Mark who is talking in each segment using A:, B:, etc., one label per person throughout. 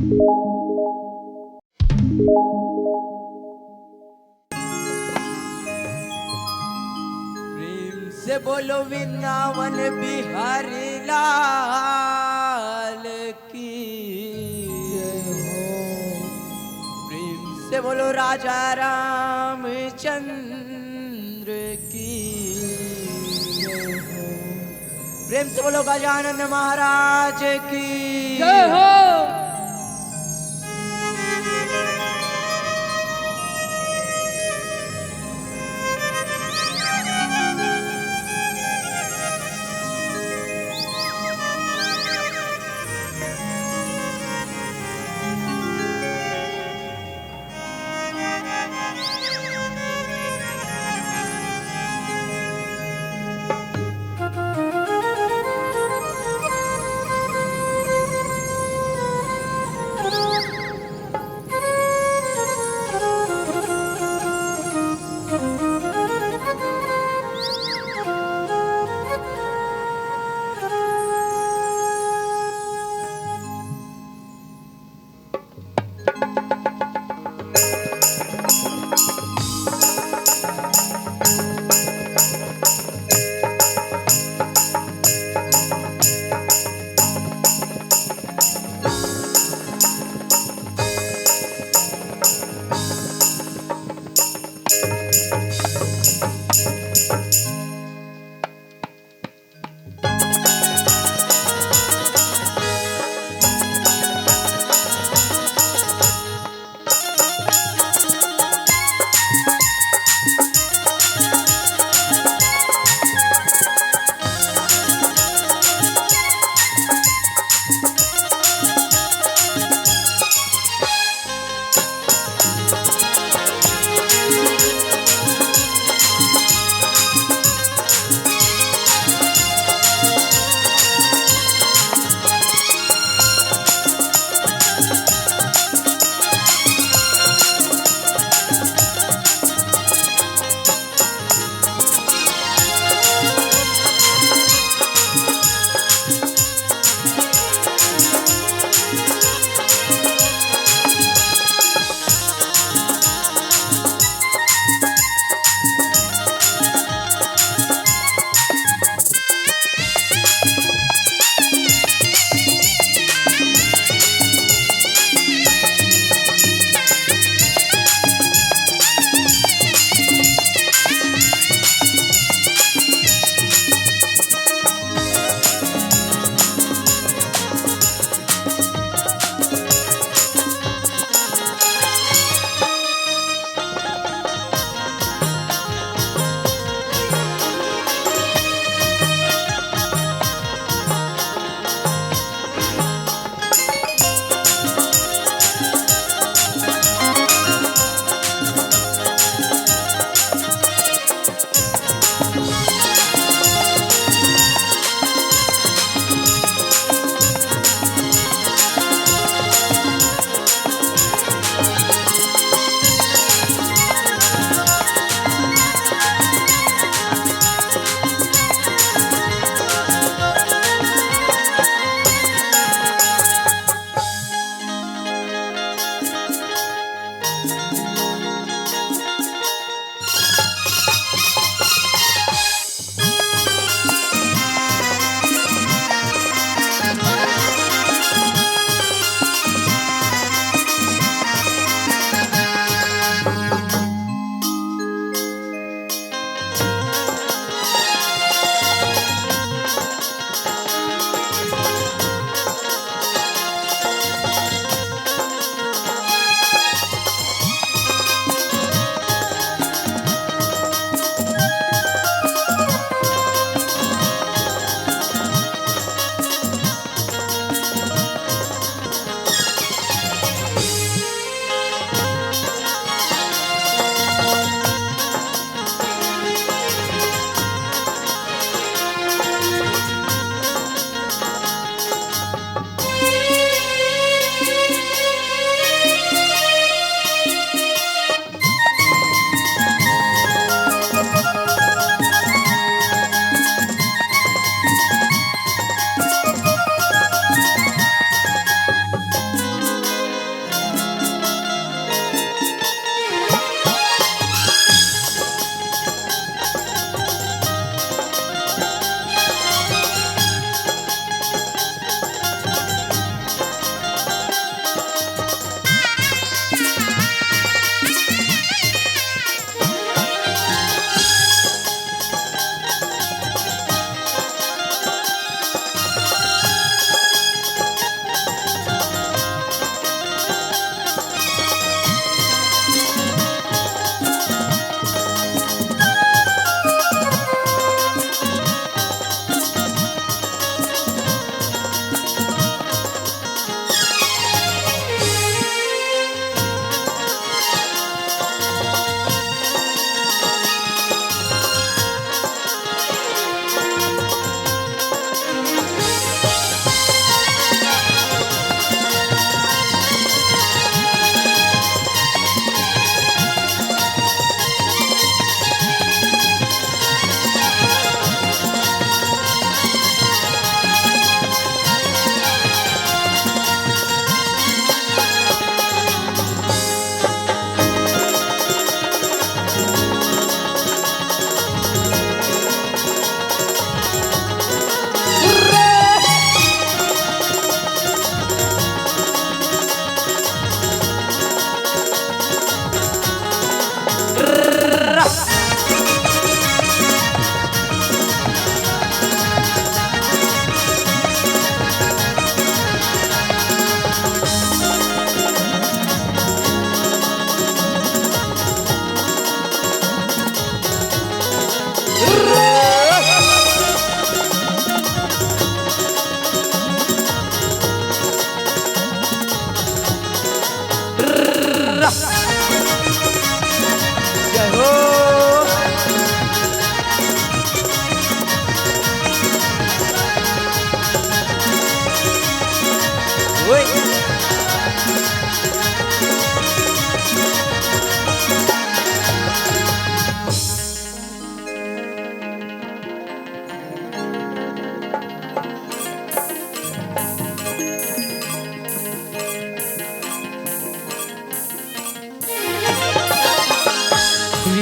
A: प्रेम से बोलो वृंदावन बिहारी लाल की जय हो। प्रेम से बोलो राजा रामचंद्र की जय हो। प्रेम से बोलो गजानन महाराज की जय हो।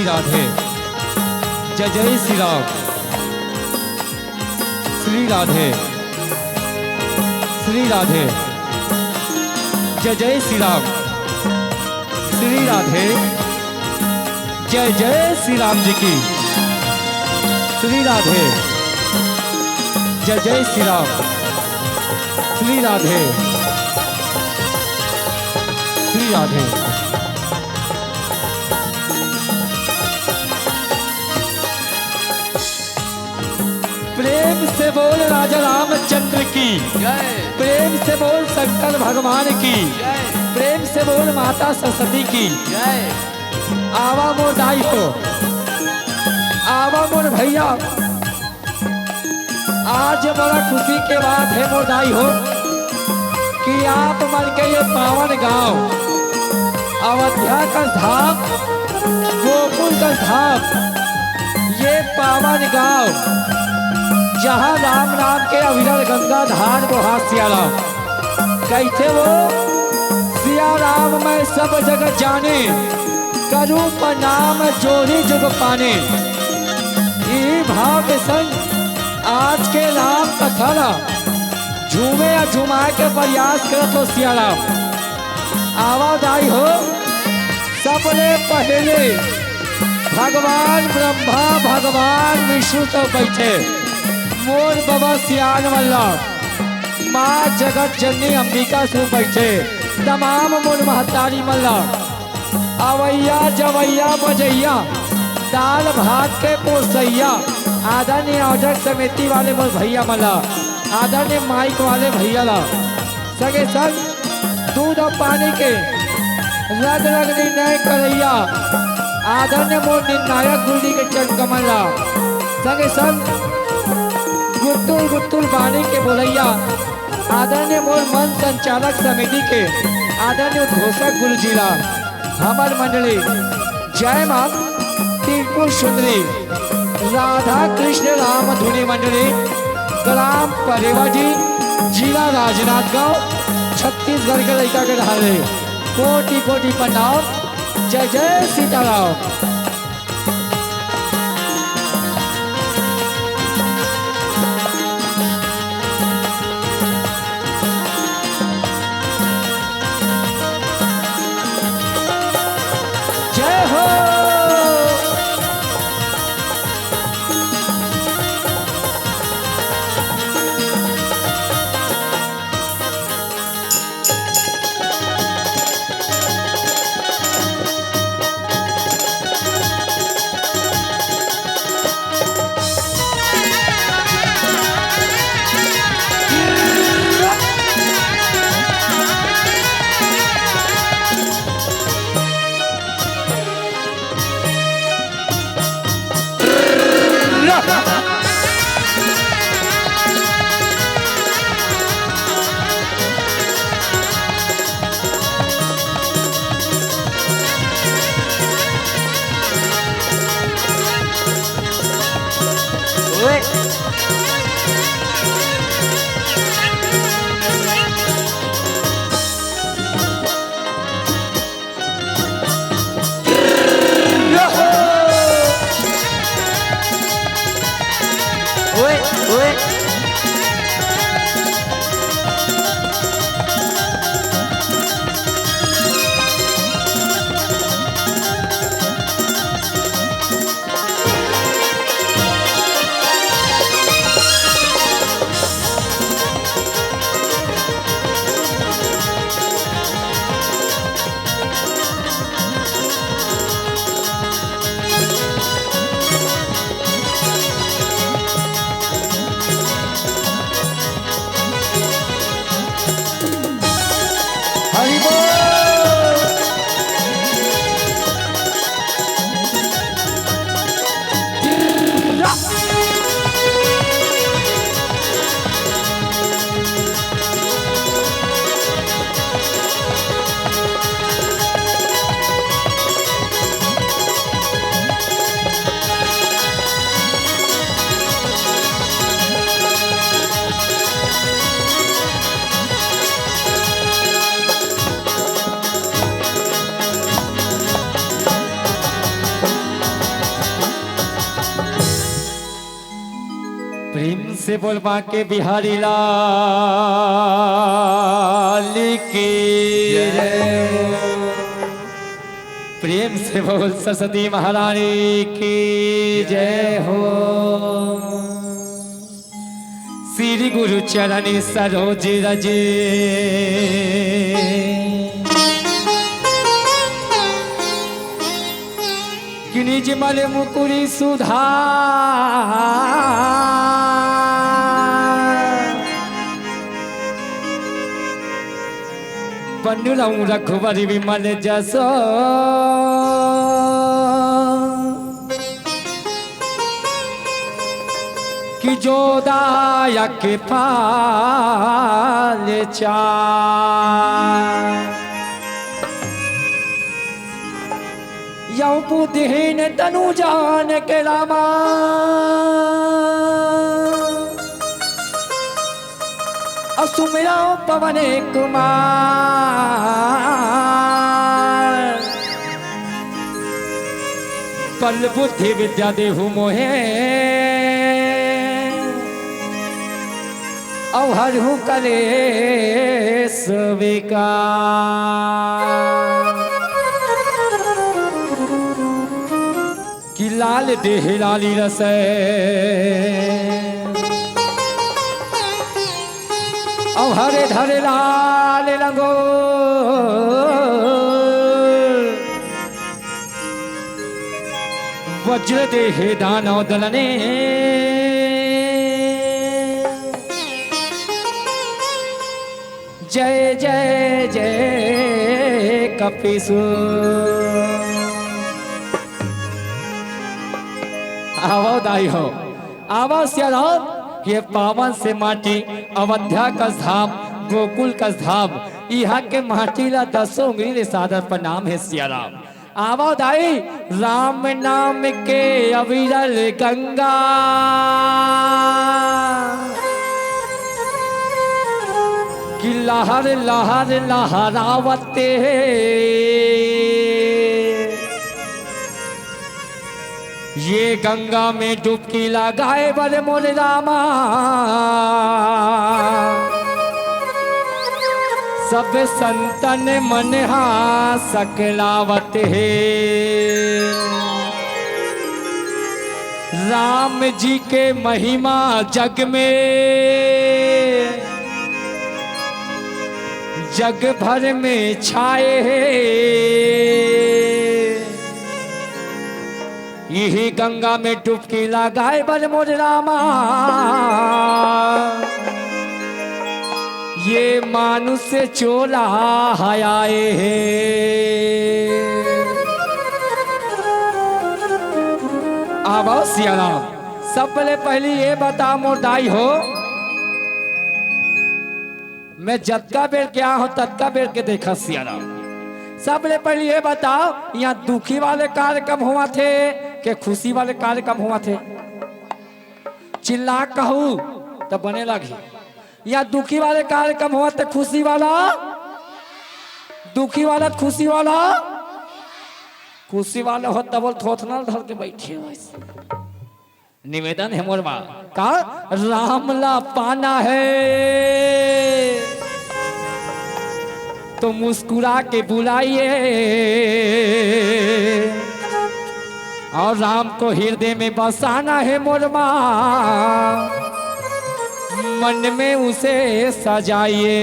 B: राधे। जय जय श्री राम। श्री राधे श्री राधे। जय जय श्री राम। श्री राधे। जय जय श्री राम जी की। श्री राधे। जय जय श्री राम। श्री राधे। श्री राधे। प्रेम से बोल राजा रामचंद्र की
A: जय।
B: प्रेम से बोल शंकर भगवान की
A: जय।
B: प्रेम से बोल माता सरस्वती की
A: जय।
B: आवा मोर दाई हो, आवा मोर भैया। आज बड़ा खुशी के बात है मोर दाई हो कि आप मन के ये पावन गांव अयोध्या का धाम, गोकुल का धाम, ये पावन गांव जहाँ राम नाम के अविरल गंगा धार बहा सिया राम। कैसे वो सिया राम मैं सब जगत जाने, करूं प्रणाम जोड़ी जुग पाने। ई भाव के संग आज के राम कथा झूमे या झुमा के प्रयास कर तो सिया राम। आवादाई हो सबने पहले भगवान ब्रह्मा भगवान विष्णु तो बैठे, मोर बाबा सियान वल्ला माँ जगत जननी अंबिका से बैठे, तमाम मोर महतारी मल्ला अवैया जवैया बजैया दाल भात के पोसैया, आदरणीय ऑर्डर समिति वाले मोर भैया मल्ला, आदरणीय माइक वाले भैया ला सगे संग दूध और पानी के रग रग निर्णय करैया, आदरणीय मोर निर्णायक गुरु जी के चरण कमल ला सगे संग गुत्तुल गुत्तुल बाणी के बोलैया, आदरणीय मोर मन संचालक समिति के आदरणीय उद्घोषक गुरु जी ला हमार मंडली जय मां त्रिपुर सुंदरी राधा कृष्ण राम धुनी मंडली ग्राम परेवाजी जिला राजनांदगांव छत्तीसगढ़ के लड़का के ढाले कोटि कोटि प्रणाम। जय जय सीताराम। जय हो। से बोल बाके बिहारी लाल की प्रेम से बोल सरस्वती महारानी की जय हो। श्री गुरु चरण सरोज रजे कि निज मल मुकुरी सुधा बनुलऊ रघुवर विमल जसो कि जोदायक पाल चार यौ बुद्धिहीन तनु जान के रामा असुमिरा पवन कुमार बल बुद्धि विद्या देहु मोहे अवहरहु करे स्वीकार कि लाल देह लाली रसे हरे धरे लाल रंगो वज्र देह दानव दलने जय जय जय कपिसु आवो दाई हो आवो सियाराम ये पावन से माटी अवध्या का धाम गोकुल का धाम यहाँ के माटी ला 10 उंगली सादर प्रणाम है सियाराम। आवो दाई राम नाम के अविरल गंगा कि लहर लहर लहरावते ये गंगा में डुबकी लगाए बड़े मोर रामा सब संतन मन सकलावत है। राम जी के महिमा जग में जग भर में छाए हैं यही गंगा में डुबकी लगाए बल मोर रामा ये मानुष चोला हयाए आवाज सियाराम। सब पहले ये बता मोर दाई हो मैं जतका बेर क्या हूँ तत्का बेर के देखा सियाराम। सबले पहले ये बताओ यहाँ दुखी वाले कार्यक्रम हुआ थे के खुशी वाले कार्यक्रम हुआ थे? चिल्ला कहूँ तो बने लगी। यहाँ दुखी वाले कार्यक्रम हुआ थे खुशी वाला दुखी वाला खुशी वाला हो तब थोथना धर के बैठे हो। निवेदन है मोर माँ का रामला पाना है तो मुस्कुरा के बुलाइए और राम को हृदय में बसाना है मोर माँ मन में उसे सजाइए।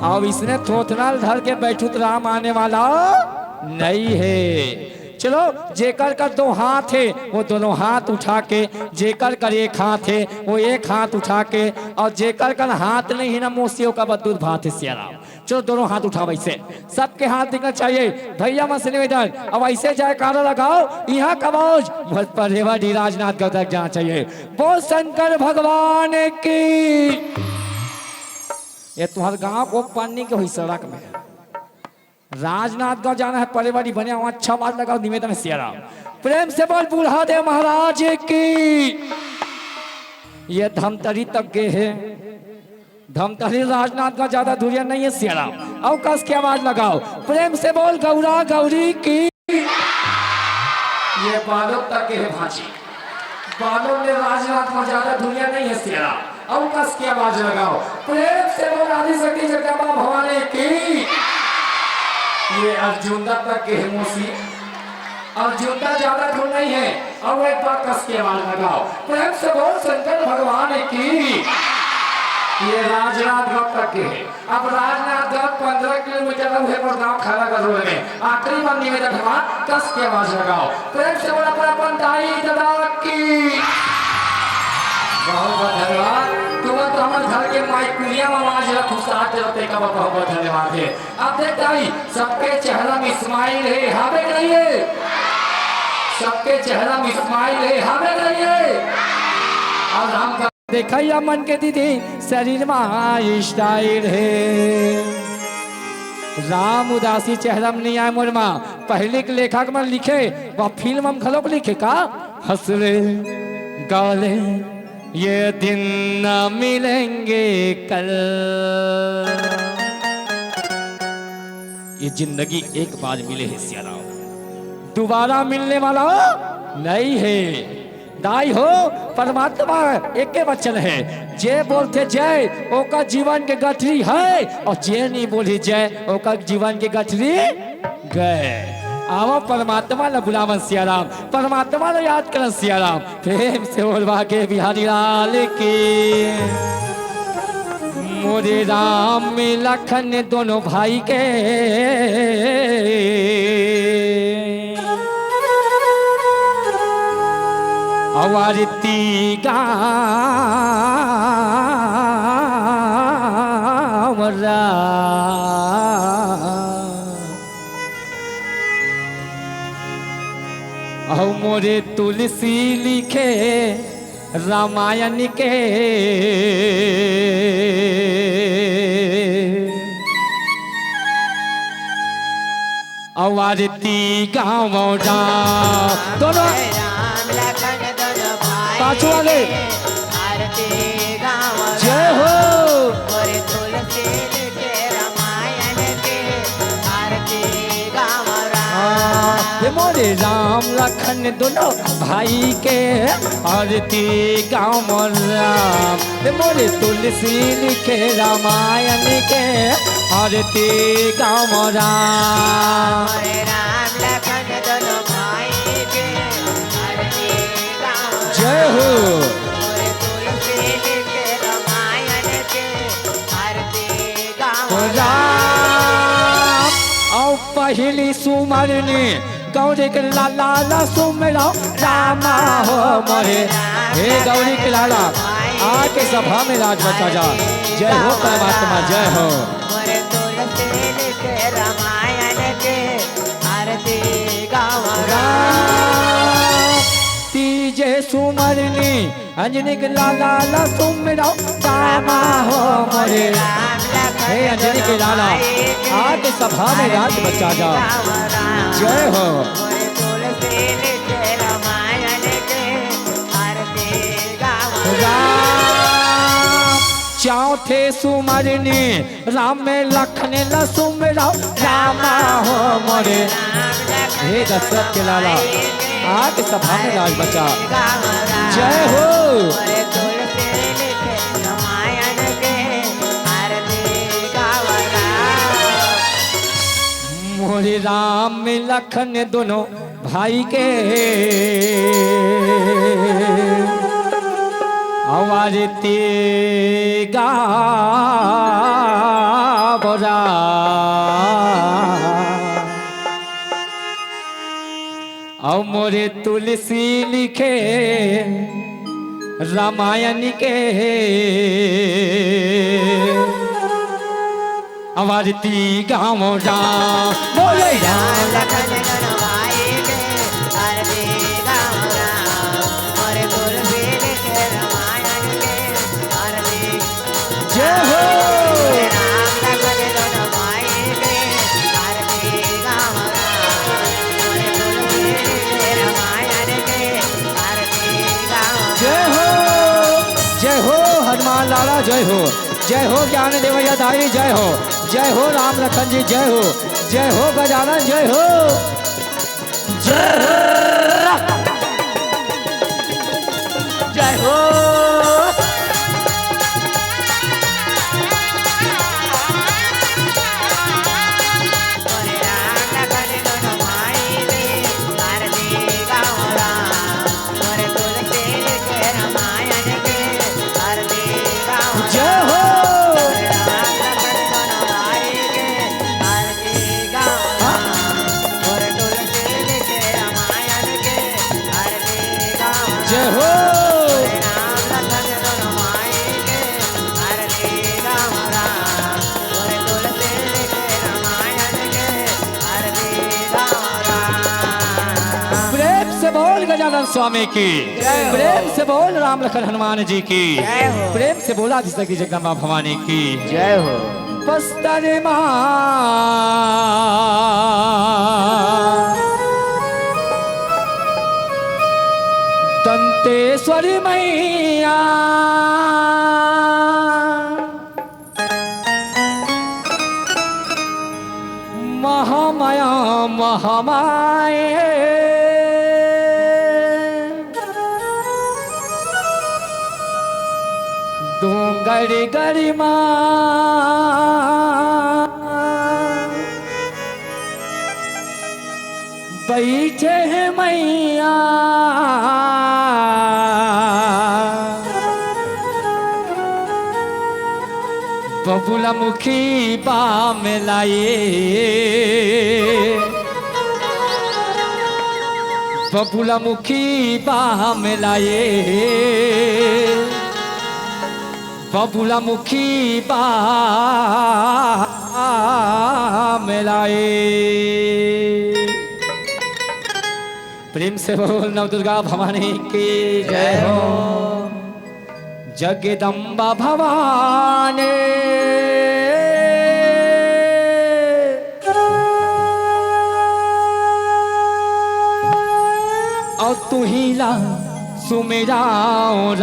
B: अब इसने थोथनाल धर के बैठू तो राम आने वाला नहीं है। चलो जेकर कर 2 हाथ है वो दोनों हाथ उठा के जेकर कर 1 हाथ है वो 1 हाथ उठा के और जेकर कर हाथ नहीं है ना मोसियों का बदूध भात है सियाराम। चलो दोनों हाथ उठाओ ऐसे सबके हाथ दिखना चाहिए भैया मत निवेदन। अब ऐसे जयकारा लगाओ यहाँ का बोझ पर रेवाड़ी राजनाथ गौ तक जाना चाहिए। बोल शंकर भगवान की। ये तुम्हारे गांव को पानी के हुई सड़क में राजनाथ गांव जाना है परिवारी बने वहां अच्छा बात लगाओ निवेदन है सियाराम। प्रेम से बोल बुल्हा देव महाराज की। ये धमतरी तक गए है धमतरी राजनाथ का ज्यादा दूरिया नहीं है सियाराम। अवकाश की आवाज लगाओ प्रेम से बोल गौरा गौरी की। ये बालों तक है भाजी
C: बालों ने राजनाथ में ज्यादा दुनिया नहीं है सिया। अब कस की आवाज लगाओ, प्रेम से बोल आदि शक्ति जगदम्बा भवानी की। ये अर्जुन तक के मोसी, अर्जुन ज्यादा दूर नहीं है। अब एक बार कस की आवाज लगाओ, प्रेम से बोल शंकर भगवान की। ये राजनाथ गांव तक के है। अब राजनाथ गांव 15 किलोमीटर है पर गांव खड़ा कर रोड में। आखिरी बार निवेदन हुआ, कस के आवाज लगाओ, प्रेम से बोला पर अपन दाई दादा की। बहुत बहुत धन्यवाद। तुरंत हमारे घर के माइक पुलिया में आवाज रखो, साथ रहते का बहुत बहुत धन्यवाद है। अब देखता ही सबके चेहरा में स्माइल है, हमें नहीं है। सबके चेहरा में स्माइल है, हमें नहीं है। और हम
B: देखा या मन के दीदी शरीर में स्टाइल है। राम उदासी चेहरा में नहीं आए मोर माँ। पहले के लेखक में लिखे वह फिल्म हम खलोक लिखे का हंसले गाले ये दिन न मिलेंगे कल। ये जिंदगी एक बार मिले है सियाराम, दोबारा मिलने वाला नहीं है। दाई हो परमात्मा एक के वचन है, जे बोलते जय ओका जीवन के गठरी है, और जे नहीं बोली जय ओका जीवन के गठरी गए। आओ परमात्मा न बुलावन सियाराम, परमात्मा न याद करन सियाराम। प्रेम से बोलवा के बिहारी लाल की। मोरे राम में लखन दोनों भाई के अवारती गावरा। औ मोरे तुलसी लिखे रामायण के अवारती गावरा। दोनों पाछू वाले जय हो। मोरे राम लखन दोनों भाई के आरती गाँव राम। मोरे तुलसी लिखे रामायण के आरती गाँव राम। जय हो। राम और पहली सुमरनी गौरी के लाला ला सुमरा रामा हो मोरे। हे गौरी के लाला आके सभा में राज बचा जा। जय हो परमात्मा, जय हो। तीजे सुमरनी अंजनी के लाला ला सुमरा रामा हो मोरे। हे अंजनी के लाला आके सभा में राज बचा जा। जय हो। राम चौथे सुमरनी राम में लखन लसुमरा रामा हो मोरे। हे दशरथ के लाला आके सभा में राज बचा। जय हो। मोरे राम में लखन दोनों भाई के आवारती गावरा। और मोरे तुलसी लिखे रामायण के आवारती गाँव राम। बोले राम लखन दोनों भाई के आरती गाँव राम। मोरे तुलसी लिखे रामायण के आरती। जय हो। राम लखन दोनों भाई के आरती गाँव राम। मोरे तुलसी लिखे रामायण के आरती गाँव। जय हो। जय हो हनुमान लाला, जय हो। जय हो ज्ञान देवैया दाई, जय हो। जय हो राम लखन जी, जय हो। जय हो गजानन, जय हो। जय हो।
A: जय हो जय हो जय हो प्रेम से बोल गजानन स्वामी की
B: जय हो।
A: प्रेम से बोल राम लखन हनुमान जी की
B: जय हो।
A: प्रेम से बोला जिससे की जगदम्बा भवानी की
B: जय हो
A: बस्तर माँ दंतेश्वरी मैया महामाया महामाए डोंगरी गरी माँ बैठे हैं मैया बबुला मुखी बाम लाए बबुला मुखी बाम लाए बबुला मुखी बाम लाए प्रेम से बोल नव दुर्गा भवानी की जय हो जगदम्बा भवानी और तू ही ला सुमेराओ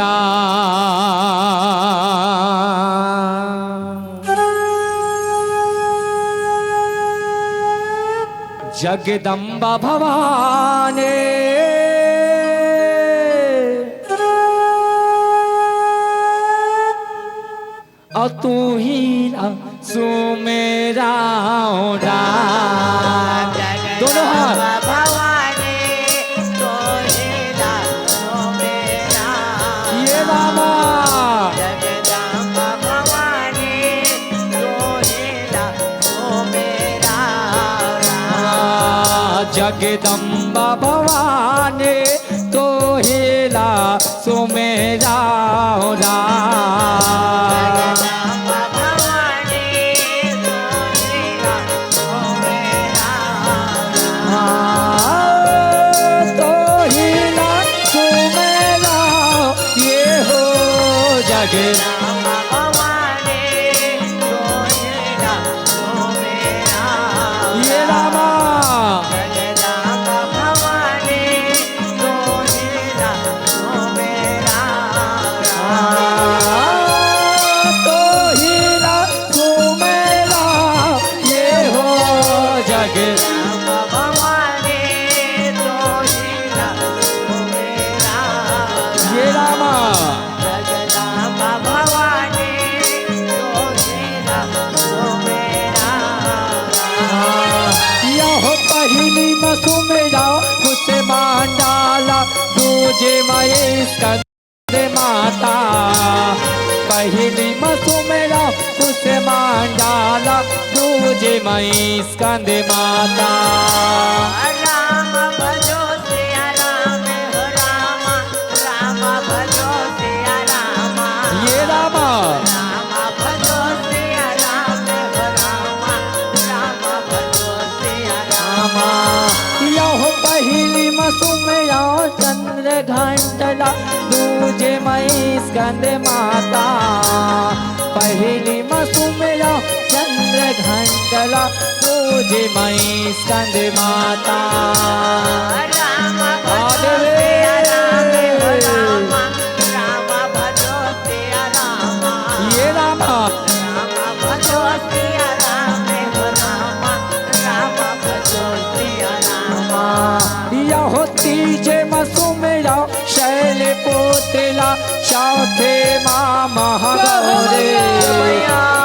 A: जगदम्बा भवानी और तू ही ला सुमेराओ दोनों हाथ ये रामा जगदम्बा भवानी तो हेला सुमेरा तो हेला सुमेरा ये हो जगदम्बा ये रामा तो हीरा सुमेरा ये हो जग ये रामा यह पहली मसुमेरा मुझसे मान डाला दूजे मये स्कंद माता पहली मसुमेरा मुझसे मान डाला दूजे मई स्कंद माता
B: राम भजो सिया राम हो राम राम भजो सिया राम
A: ये रामा
B: राम भजो सिया राम हो राम राम भजो सिया राम
A: यह पहली मसुमेरा चंद्र घंटला दूजे मई स्कंद माता पहली मसुमेरा चंद्र घंटला दूजे मई स्कंद माता
B: राम भजो सिया राम हो राम राम भजो सिया राम
A: ये रामा
B: राम भजो सिया राम हो राम राम भजो सिया राम
A: यह तीजे मसुमेरा शैल पोतला
B: चौथे माँ महागौरे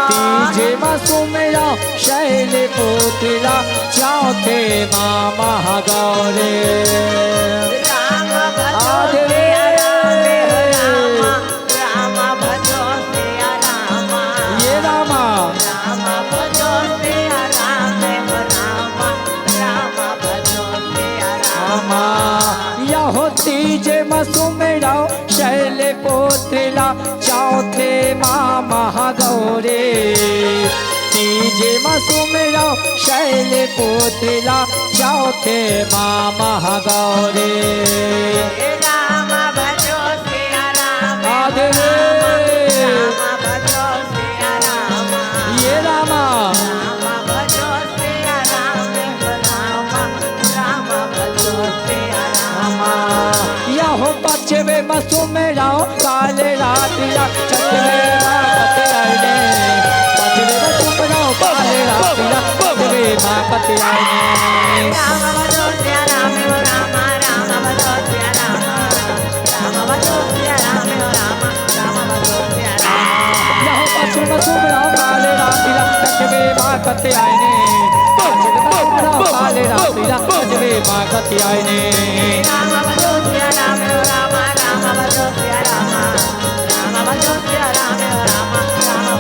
B: तीजे माँ सुमेरा शैल पुत्रा चौथे माँ महागौरे
D: राम भजो
B: आधे
D: सिया राम राम भजो सिया राम
B: ये रामा
D: राम भजो सिया राम राम भजो सिया राम
B: रामा यहो तीजे माँ सुमेरा शैल पुत्रा चौथे माँ महागौरे तीजे माँ सुमेरा शैल पुत्रा चौथे माँ महागौरे
D: राम भजो सिया राम
B: आधे
D: राम भजो सिया राम
B: ये रामा
D: राम भजो सिया राम राम भजो सिया राम
B: यहो पचवे मसु में राव काले रातिया छठवे माँ पतियाने पचवे मसु में राव काले रातिया छठवे माँ पतियाने
D: राम भजो सिया राम राम भजो सिया राम भजो सिया राम भजो सिया राम
B: यहो पचवे मसु में राव काले रातिया छठवे माँ पतियाने पचवे मसु में राव काले रातिया छठवे माँ पतियाने
D: राम भजो सिया राम भजो सिया राम भजो सिया राम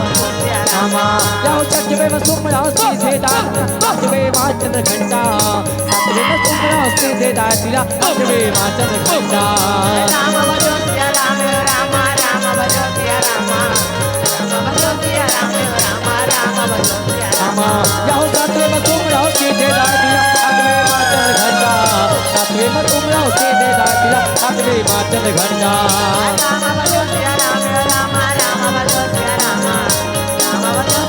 D: भजो सिया राम
B: यहो छठवे मसु में राव सीधे दान छठवे माँ चंद्र घंटा छठवे मसु में राव सीधे दातिया छठवे माँ चंद्र घंटा
D: राम भजो सिया राम भजो सिया राम भजो सिया राम भजो सिया राम
B: यहो सातवें में तुम रहो सीधे दातिया आठवें माँ चंद्र घंटा सातवें में तुम रहो सीधे दातिया आठवें माँ चंद्र घंटा
D: राम भजो सिया राम भजो सिया राम भजो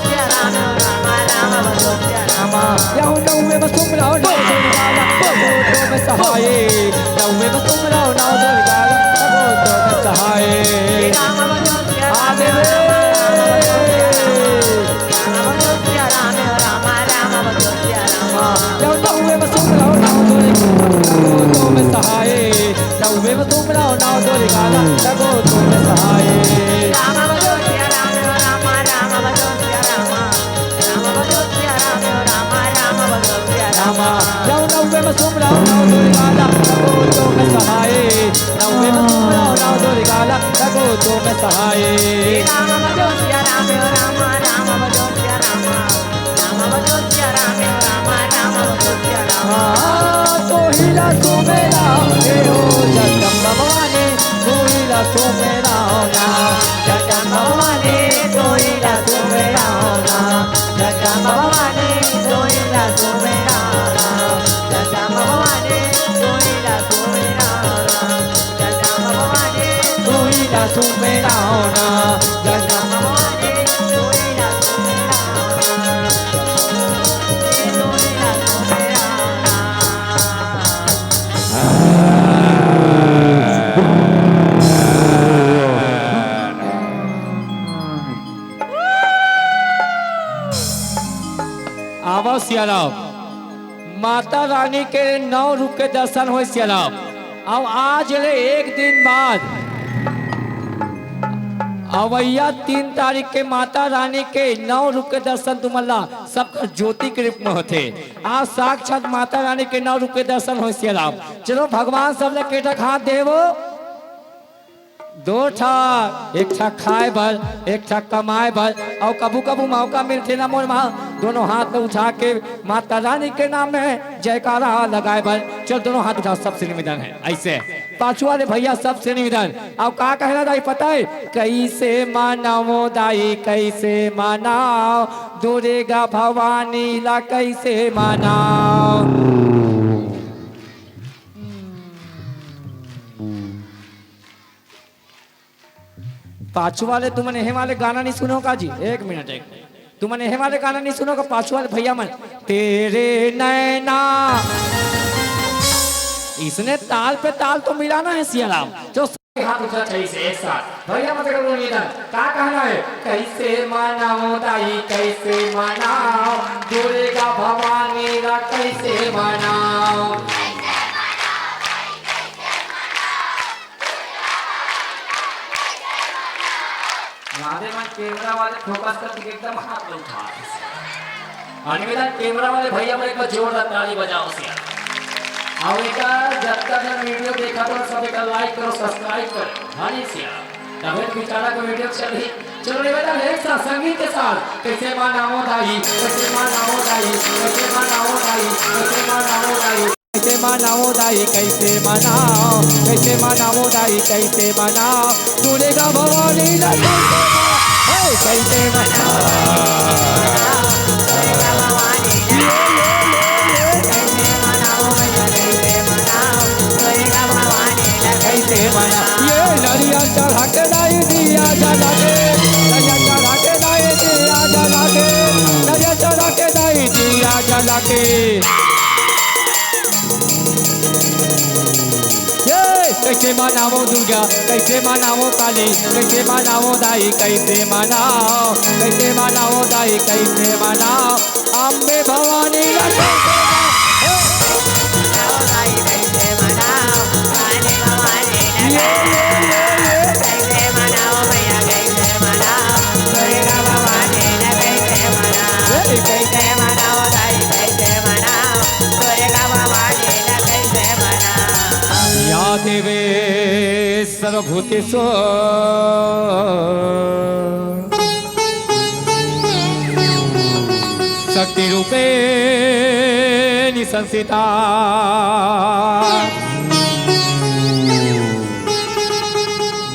D: सिया राम भजो सिया राम
B: यहो नौवें में तुम रहो नौ दुर्गाला नवों में सहाय नौवें में तुम रहो नौ दुर्गाला नवों में सहाय
D: राम भजो सिया
B: आधे
D: भजो सिया राम भजो सिया राम
B: यहो नौवें में तुम रहो नौ दुर्गाला नवों में सहाय नौवें में तुम रहो नौ दुर्गाला नवों में सहाय
D: राम भजो सिया राम भजो सिया राम भजो सिया राम भजो सिया राम
B: यहो नौवें में तुम रहो नौ दुर्गाला नवों में सहाय नौवें में तुम रहो नौ दुर्गाला नवों में सहाय
D: राम भजो सिया राम भजो सिया राम भजो सिया राम भजो सिया राम
B: तो हिला तो मेरा हे हो जगदम्बा भवानी तो हिला तो मेरा होना
D: जगदम्बा भवानी सोईला तू मेरा होना जगदम्बा भवानी सोईला तू मेरा होना जगदम्बा भवानी सोईला तू मेरा होना जगदम्बा भवानी
B: तो हिला तो मेरा होना
D: जगदम्बा भवानी सोईला तू मेरा होना सोईला तू मेरा होना
B: आवा सियाराम माता रानी के 9 रूप के दर्शन हो सियाराम अब आज रे एक दिन बाद अवैया 3 तारीख के माता रानी के 9 रूप के दर्शन तुम्हारा सबका ज्योति के रूप में होते आज साक्षात माता रानी के 9 रूप के दर्शन हो सियाराम चलो भगवान सब लोग के ठक हाथ देवो 2 ठा एक ठा खाए भर एक ठा कमाए भर और कबू कबू मौका मिलते ना मोर माँ दोनों हाथ में उठा के माता रानी के नाम में जयकारा लगाए भर चल दोनों हाथ उठा सबसे निवेदन है ऐसे पाछू वाले भैया सबसे निवेदन अब का कहना दाई पता है कैसे मानाओ दाई कैसे मानाओ दुर्गा भवानी ला कैसे मानाओ पाछू वाले तुमने हे वाले गाना नहीं सुनो का जी एक मिनट तुमने हे वाले गाना नहीं सुनो का पाछू वाले भैया मन तेरे नैना इसने ताल पे ताल तो मिलाना है सियाराम जो
C: हाथ उठा चाहिए से एक साथ भैया मत करो निवेदन का कहना है कैसे मनाओ दाई कैसे मनाओ दुर्गा भवानी रा कैसे मनाओ फोकस करके एकदम हाथ में उठा आणि मेरा कैमरा वाले भैया मेरे को जोरदार ताली बजाओ से और एक जब तक वीडियो देखा तो सब एक लाइक करो सब्सक्राइब करो हां सिया तबे बेचारा को वीडियो चली चलो रे बेटा एक साथ संगीत के साथ कैसे मानाओ दाई कैसे मानाओ दाई कैसे मानाओ दाई कैसे मानाओ दाई
B: कैसे मनाओ दाई कैसे मनाओ कैसे मनाओ दाई कैसे मनाओ दुर्गा भवानी कैसे मनाओ कैसे मना ये नरिया चढ़ा के दाई दिया जला के नरिया चढ़ा के दाई दिया जला के नरिया चढ़ा के दाई दिया जला के कैसे मनाओ दुर्गा कैसे मनाओ काली कैसे मनाओ दाई कैसे मनाओ दाई कैसे मनाओ अम्बे भवानी देवे सर्वभूतेषु शक्ति रूपेण संस्थिता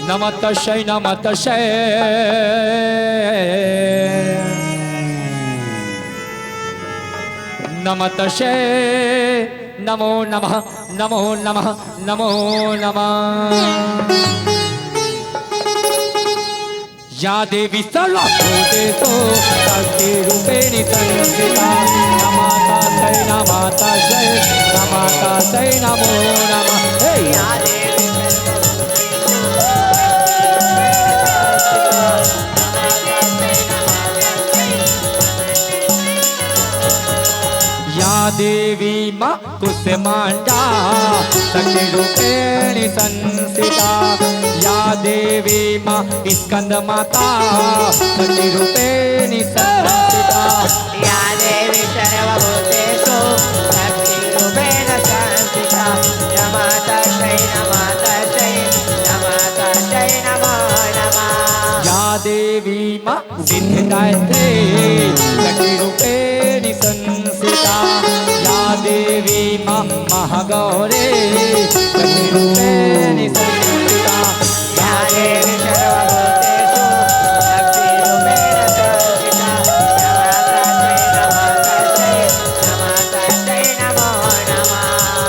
B: नमस्तस्यै नमस्तस्यै नमस्तस्यै नमो नमः नमो नमः नमो नमः या देवी सर्वभूतेषु शक्तिरूपेण संस्थिता नमस्तस्यै नमस्तस्यै नमस्तस्यै नमो नमः या देवी माँ कुसुमांडा शक्ति रूपेण संस्थिता या देवी माँ स्कंद माता शक्ति रूपेण संस्थिता
D: या देवी सर्वभूतेषु शक्ति रूपेण संस्थिता नमस्तस्यै नमस्तस्यै नमस्तस्यै नमो नमः
B: या देवी माँ सिद्धिदात्री शक्ति रूपेण संस्थिता या देवी माँ महागौरी शक्ति रूपेण संस्थिता
D: या देवी सर्वभूतेषु शक्ति रूपेण संस्थिता नमस्तस्यै नमस्तस्यै नमो नमः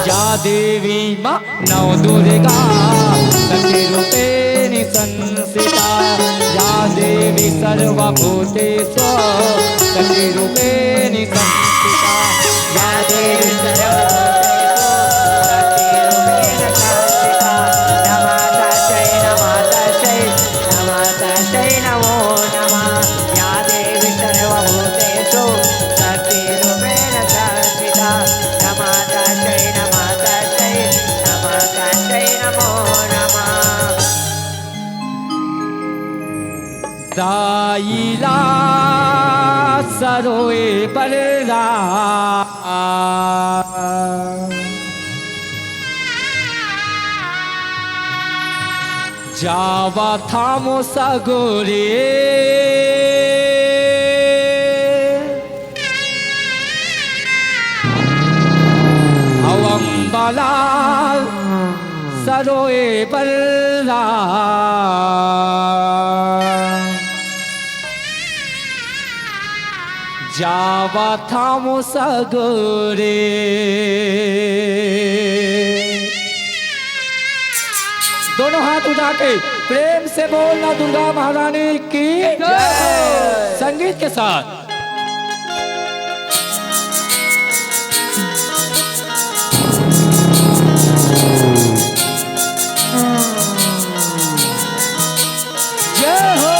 B: या देवी माँ नवदुर्गा शक्ति रूपेण संस्थिता या देवी सर्वभूतेषु शक्ति रूपेण संस्थिता
D: या देवी सर्वभूतेषु शक्ति रूपेण संस्थिता नमस्तस्यै नमस्तस्यै नमस्तस्यै नमो नमः या देवी सर्वभूतेषु शक्ति रूपेण संस्थिता नमस्तस्यै नमस्तस्यै नमस्तस्यै नमो नमः
B: दाईला सरोए बलरा जावा थामो सगोरे अवंबला सरोए बलरा जावा थामो सगोरे दोनों हाथ उठा के प्रेम से बोलना दुर्गा महारानी की जय संगीत के साथ जय हो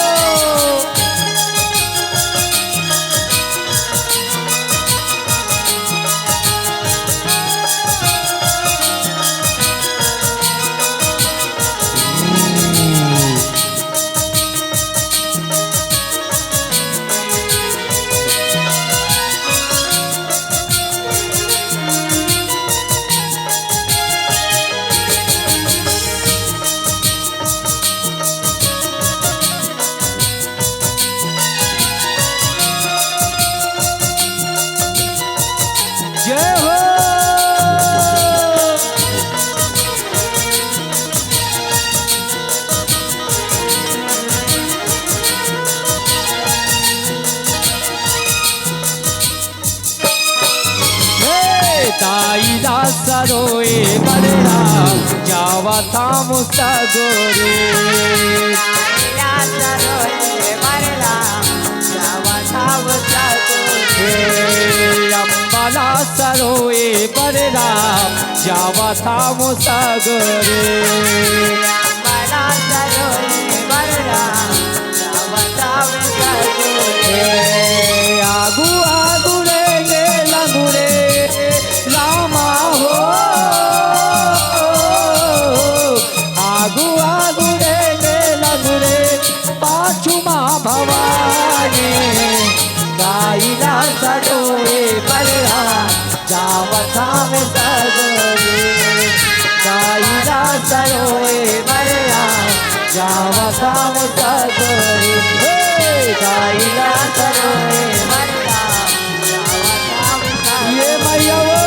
B: ताईला सरोए बलराम जावा था मुसगोरे अम्बाला सरोए बलराम जावा था मुसगोरे आगू आगू रे गे लगुरे रामा हो आगू आगू रे गे लगुरे पाछू माँ भवानी गाइला सरोए बलराम जावता में सगोरे गाइला सरोए बलराम जावता में सगोरे गाइला सरोए बलराम जावता में सगोरे ये मैया वो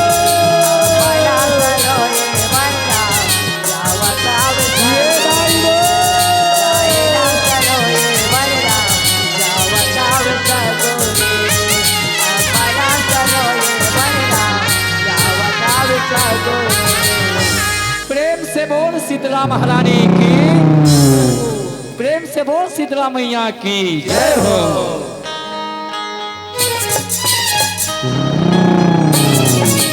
B: ये गाई वो प्रेम से बोल शीतला महारानी की प्रेम से बोल शीतला मैया की जय हो।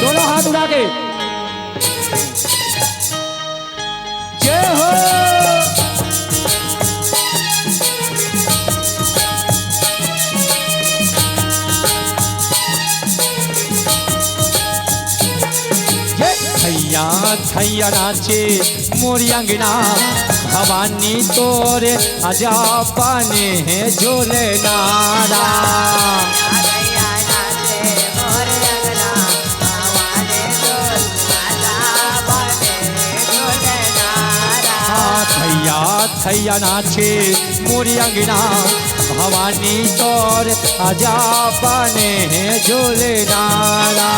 B: दोनों हाथ उठा के जय हो। थैया थैया नाचे मोरी अंगना भवानी तोरे आजा पाने हैं झोले नारा थैया थैया नाचे मोरी अंगना भवानी तोरे आजा पाने हैं झोले नारा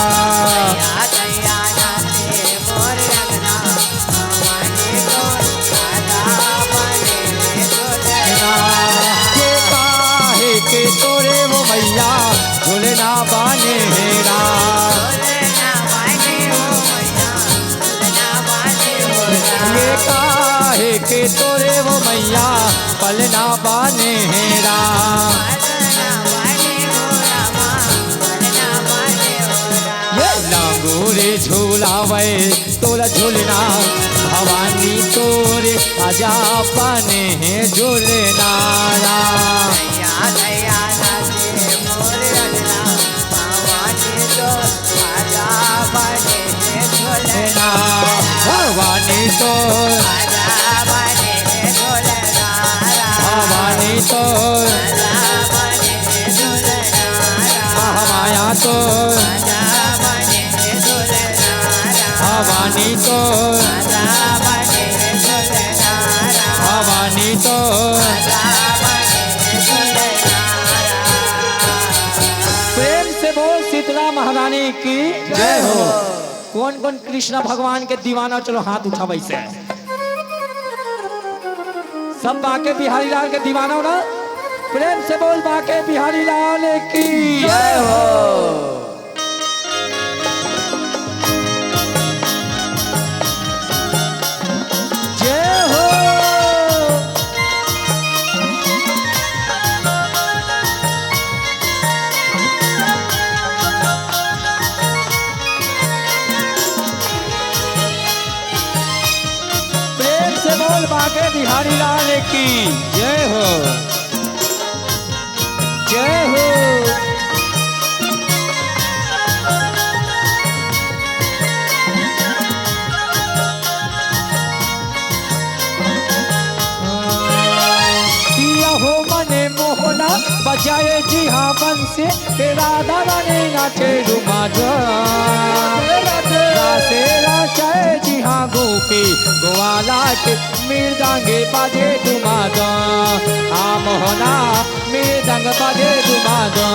B: के तोरे वो मैया झूलना बाने हेरा ये काहे के तोरे वो मैया पलना बाने हेरा ये लांगोरे झूलावे तोला झूलना भवानी तोरे आजा पाने हैं झूलना भवानी तो भवानी तो महामाया तो भवानी तो भवानी तो प्रेम से बोल शीतला महारानी की जय हो। कौन कौन कृष्ण भगवान के दीवाना चलो हाथ उठा वैसे सब बाके बिहारी लाल के दीवाना हो ना प्रेम से बोल बाके बिहारी लाल की जय हो। जय हो। बोल बाके बिहारी लाल की जय हो। जय हो। हो मने मोहना बजाए जी हाँ बन से राधा रानी नाचे रुमाजा चाहे जी हाँ गोपी गोवाला के मृदंगे बाजे दुमादा आ मोहना मृदंग बाजे दुमादा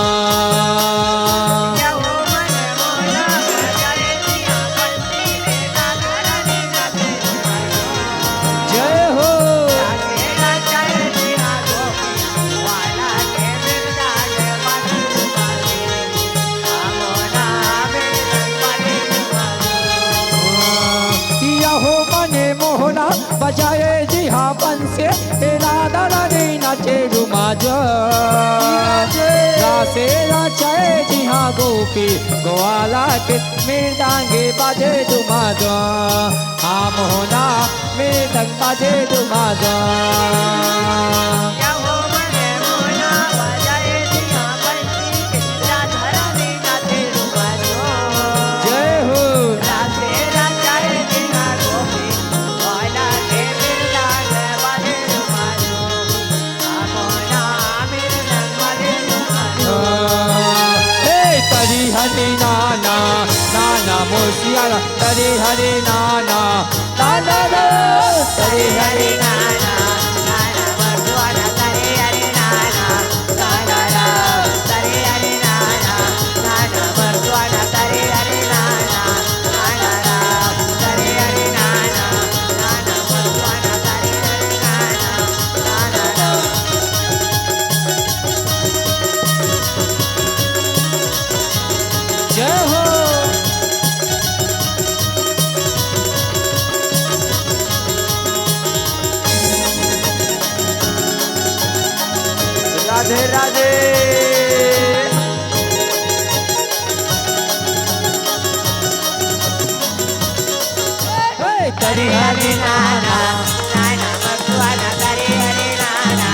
B: नाचे रुमाज रासे नाचे जी हाँ गोपी ग्वाला के मृदंगे बाजे रुमाज हम होना मृदंग बाजे रुमाज
D: क्या हो मने मोना बजाए दिया बंसी के राधा रानी नाचे रुमालो
B: जय हो
D: रासे राजाए दिया गोपी ग्वाला के मृदंग बाजे रुमालो मोना मृदंग बाजे रुमालो
B: तरी हरे नाना नाना मोसियारा तरी हरे नाना नाना तरी हरे
D: नाना नाना बरदुआना करे हरे नाना नाना करे हरे नाना नाना बरदुआना करे हरे नाना नाना करे हरे नाना नाना बरदुआना करे हरे नाना नाना
B: जय हो
C: राधे राधे
B: तरी हरे नाना
D: नाना बरदुआना करे हरे नाना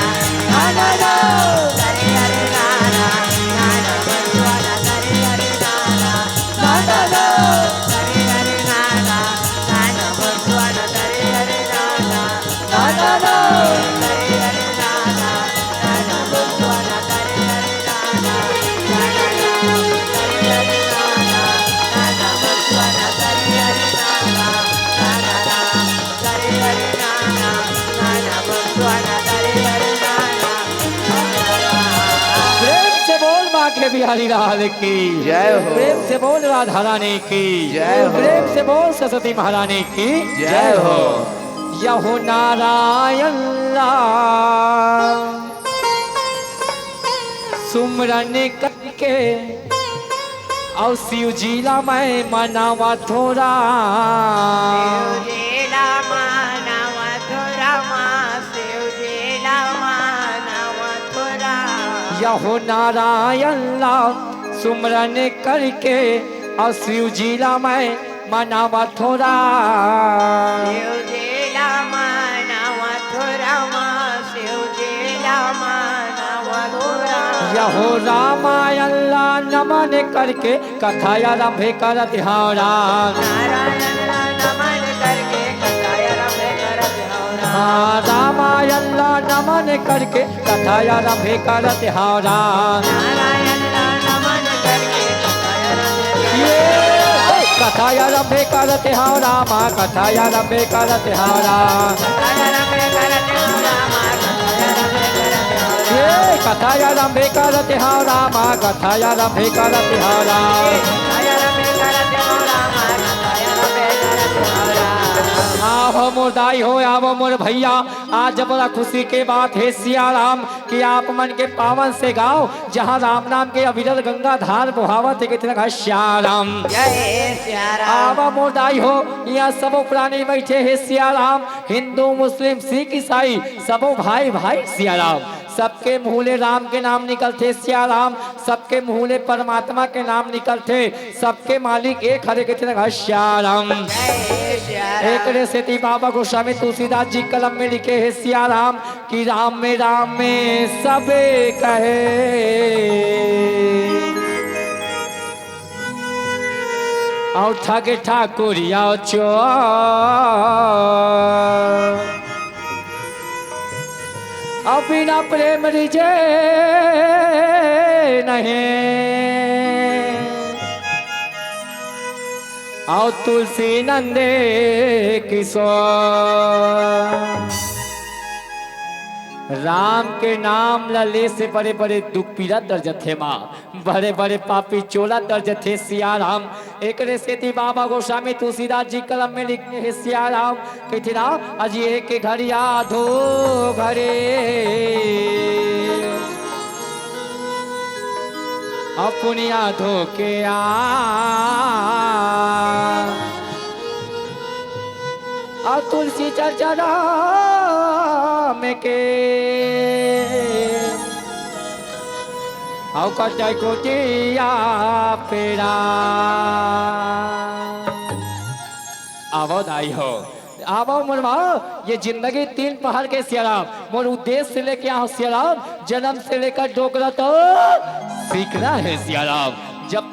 B: नाना
D: करे हरे नाना नाना बरदुआना करे हरे नाना
B: नाना
D: करे हरे नाना नाना बरदुआना करे हरे नाना
B: नाना
D: करे हरे नाना नाना बरदुआना करे हरे नाना नाना करे हरे नाना नाना बरदुआना करे हरे नाना नाना करे हरे नाना नाना बरदुआना करे हरे नाना
B: प्रेम से बोल माँ के बिहारी लाल की
C: जय हो।
B: प्रेम से बोल राधा रानी की
C: जय हो।
B: प्रेम से बोल सरस्वती महारानी की
C: जय हो।
B: यहो नारायण राम सुमरन करके और शिव जीला मैं मनावा थोड़ा
D: शिवजीला माना मथुरा माँ शिवजीला माना मथुरा
B: यहो नारायण राम सुमरन करके और शिव जीला मैं मनावा थोड़ा
D: शिवजीला माना मथुरा माँ शिवजीला माना मथुरा
B: यहो रामायण नमन करके कथा आरंभ करत हारा
D: नारायण नमन करके कथाया रमे करत हौरा
B: रामायण नमन करके कथा आरंभ करत हारा
D: नारायण नमन करके कथाया रमे
B: ये कथा आरंभ करत हारा माँ कथा आरंभ करत हारा
D: कथाया रमे करत हौरा माँ कथाया रमे करत हौरा
B: ये कथा आरंभ करत हारा माँ कथा आरंभ करत हारा
D: कथाया रमे करत हौरा माँ कथाया रमे करत हौरा
B: आवो मोर दाई हो आवो मोर भैया आज बड़ा खुशी के बात है सिया राम कि आप मन के पावन से गाओ जहाँ राम नाम के अविरल गंगा धार बहावत है कितना श्या राम
D: जय सिया राम
B: आवा मोर दाई हो यहाँ सबो प्राणी बैठे हैं सिया राम हिंदू मुस्लिम सिख ईसाई सबो भाई भाई सिया राम सबके मुँहले राम के नाम निकलते सिया राम सबके मुँहले परमात्मा के नाम निकलते सबके मालिक एक हरे कितने श्या राम
D: जय सिया राम
B: एक रेसेती बाबा गोस्वामी तुलसीदास जी कलम में लिखे है सिया राम कि राम में सबे कहे और ठगे ठाकुरिया चो और बिना प्रेम रिजे नहीं और तुलसी नंदे किशोर राम के नाम लले से बड़े बड़े दुख पीड़ा दर्ज थे माँ बड़े बड़े पापी चोला दर्ज थे सिया राम एक रेसेती बाबा गोस्वामी तुलसीदास जी कलम में लिखने हैं सिया राम कहते ना अजी एक घड़िया धो घरे अपनिया धो के आ तुलसी चर्चा में के आओ कटाई कोटिया पेड़ा आवो दाई हो आवो मुरमा ये जिंदगी 3 पहाड़ के सियाराम मोर उद्देश्य से लेके आओ सियाराम जन्म से लेकर डोकरा तो सीखना है सियाराम जब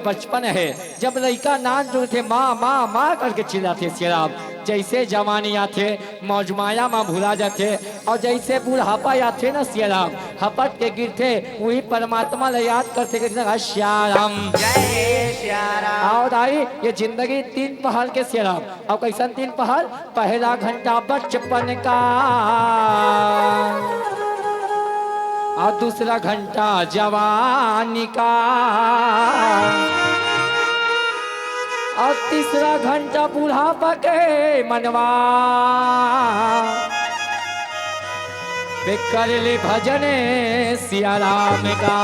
B: बचपन है जब लड़का नान जो थे माँ माँ माँ करके चिल्लाते सियाराम जैसे जवानी आते मौजमाया माँ भुला जाते और जैसे बुढ़ापा आते ना सियाराम हपट के गिरते वही परमात्मा ले याद करते श्याराम
D: जय श्याराम
B: आओ दाई ये जिंदगी 3 पहाड़ के सियाराम और कैसा 3 पहाड़ पहला घंटा बचपन का और दूसरा घंटा जवानी का और तीसरा घंटा बुढ़ापा के मनवा पे कर ले भजन सियाराम का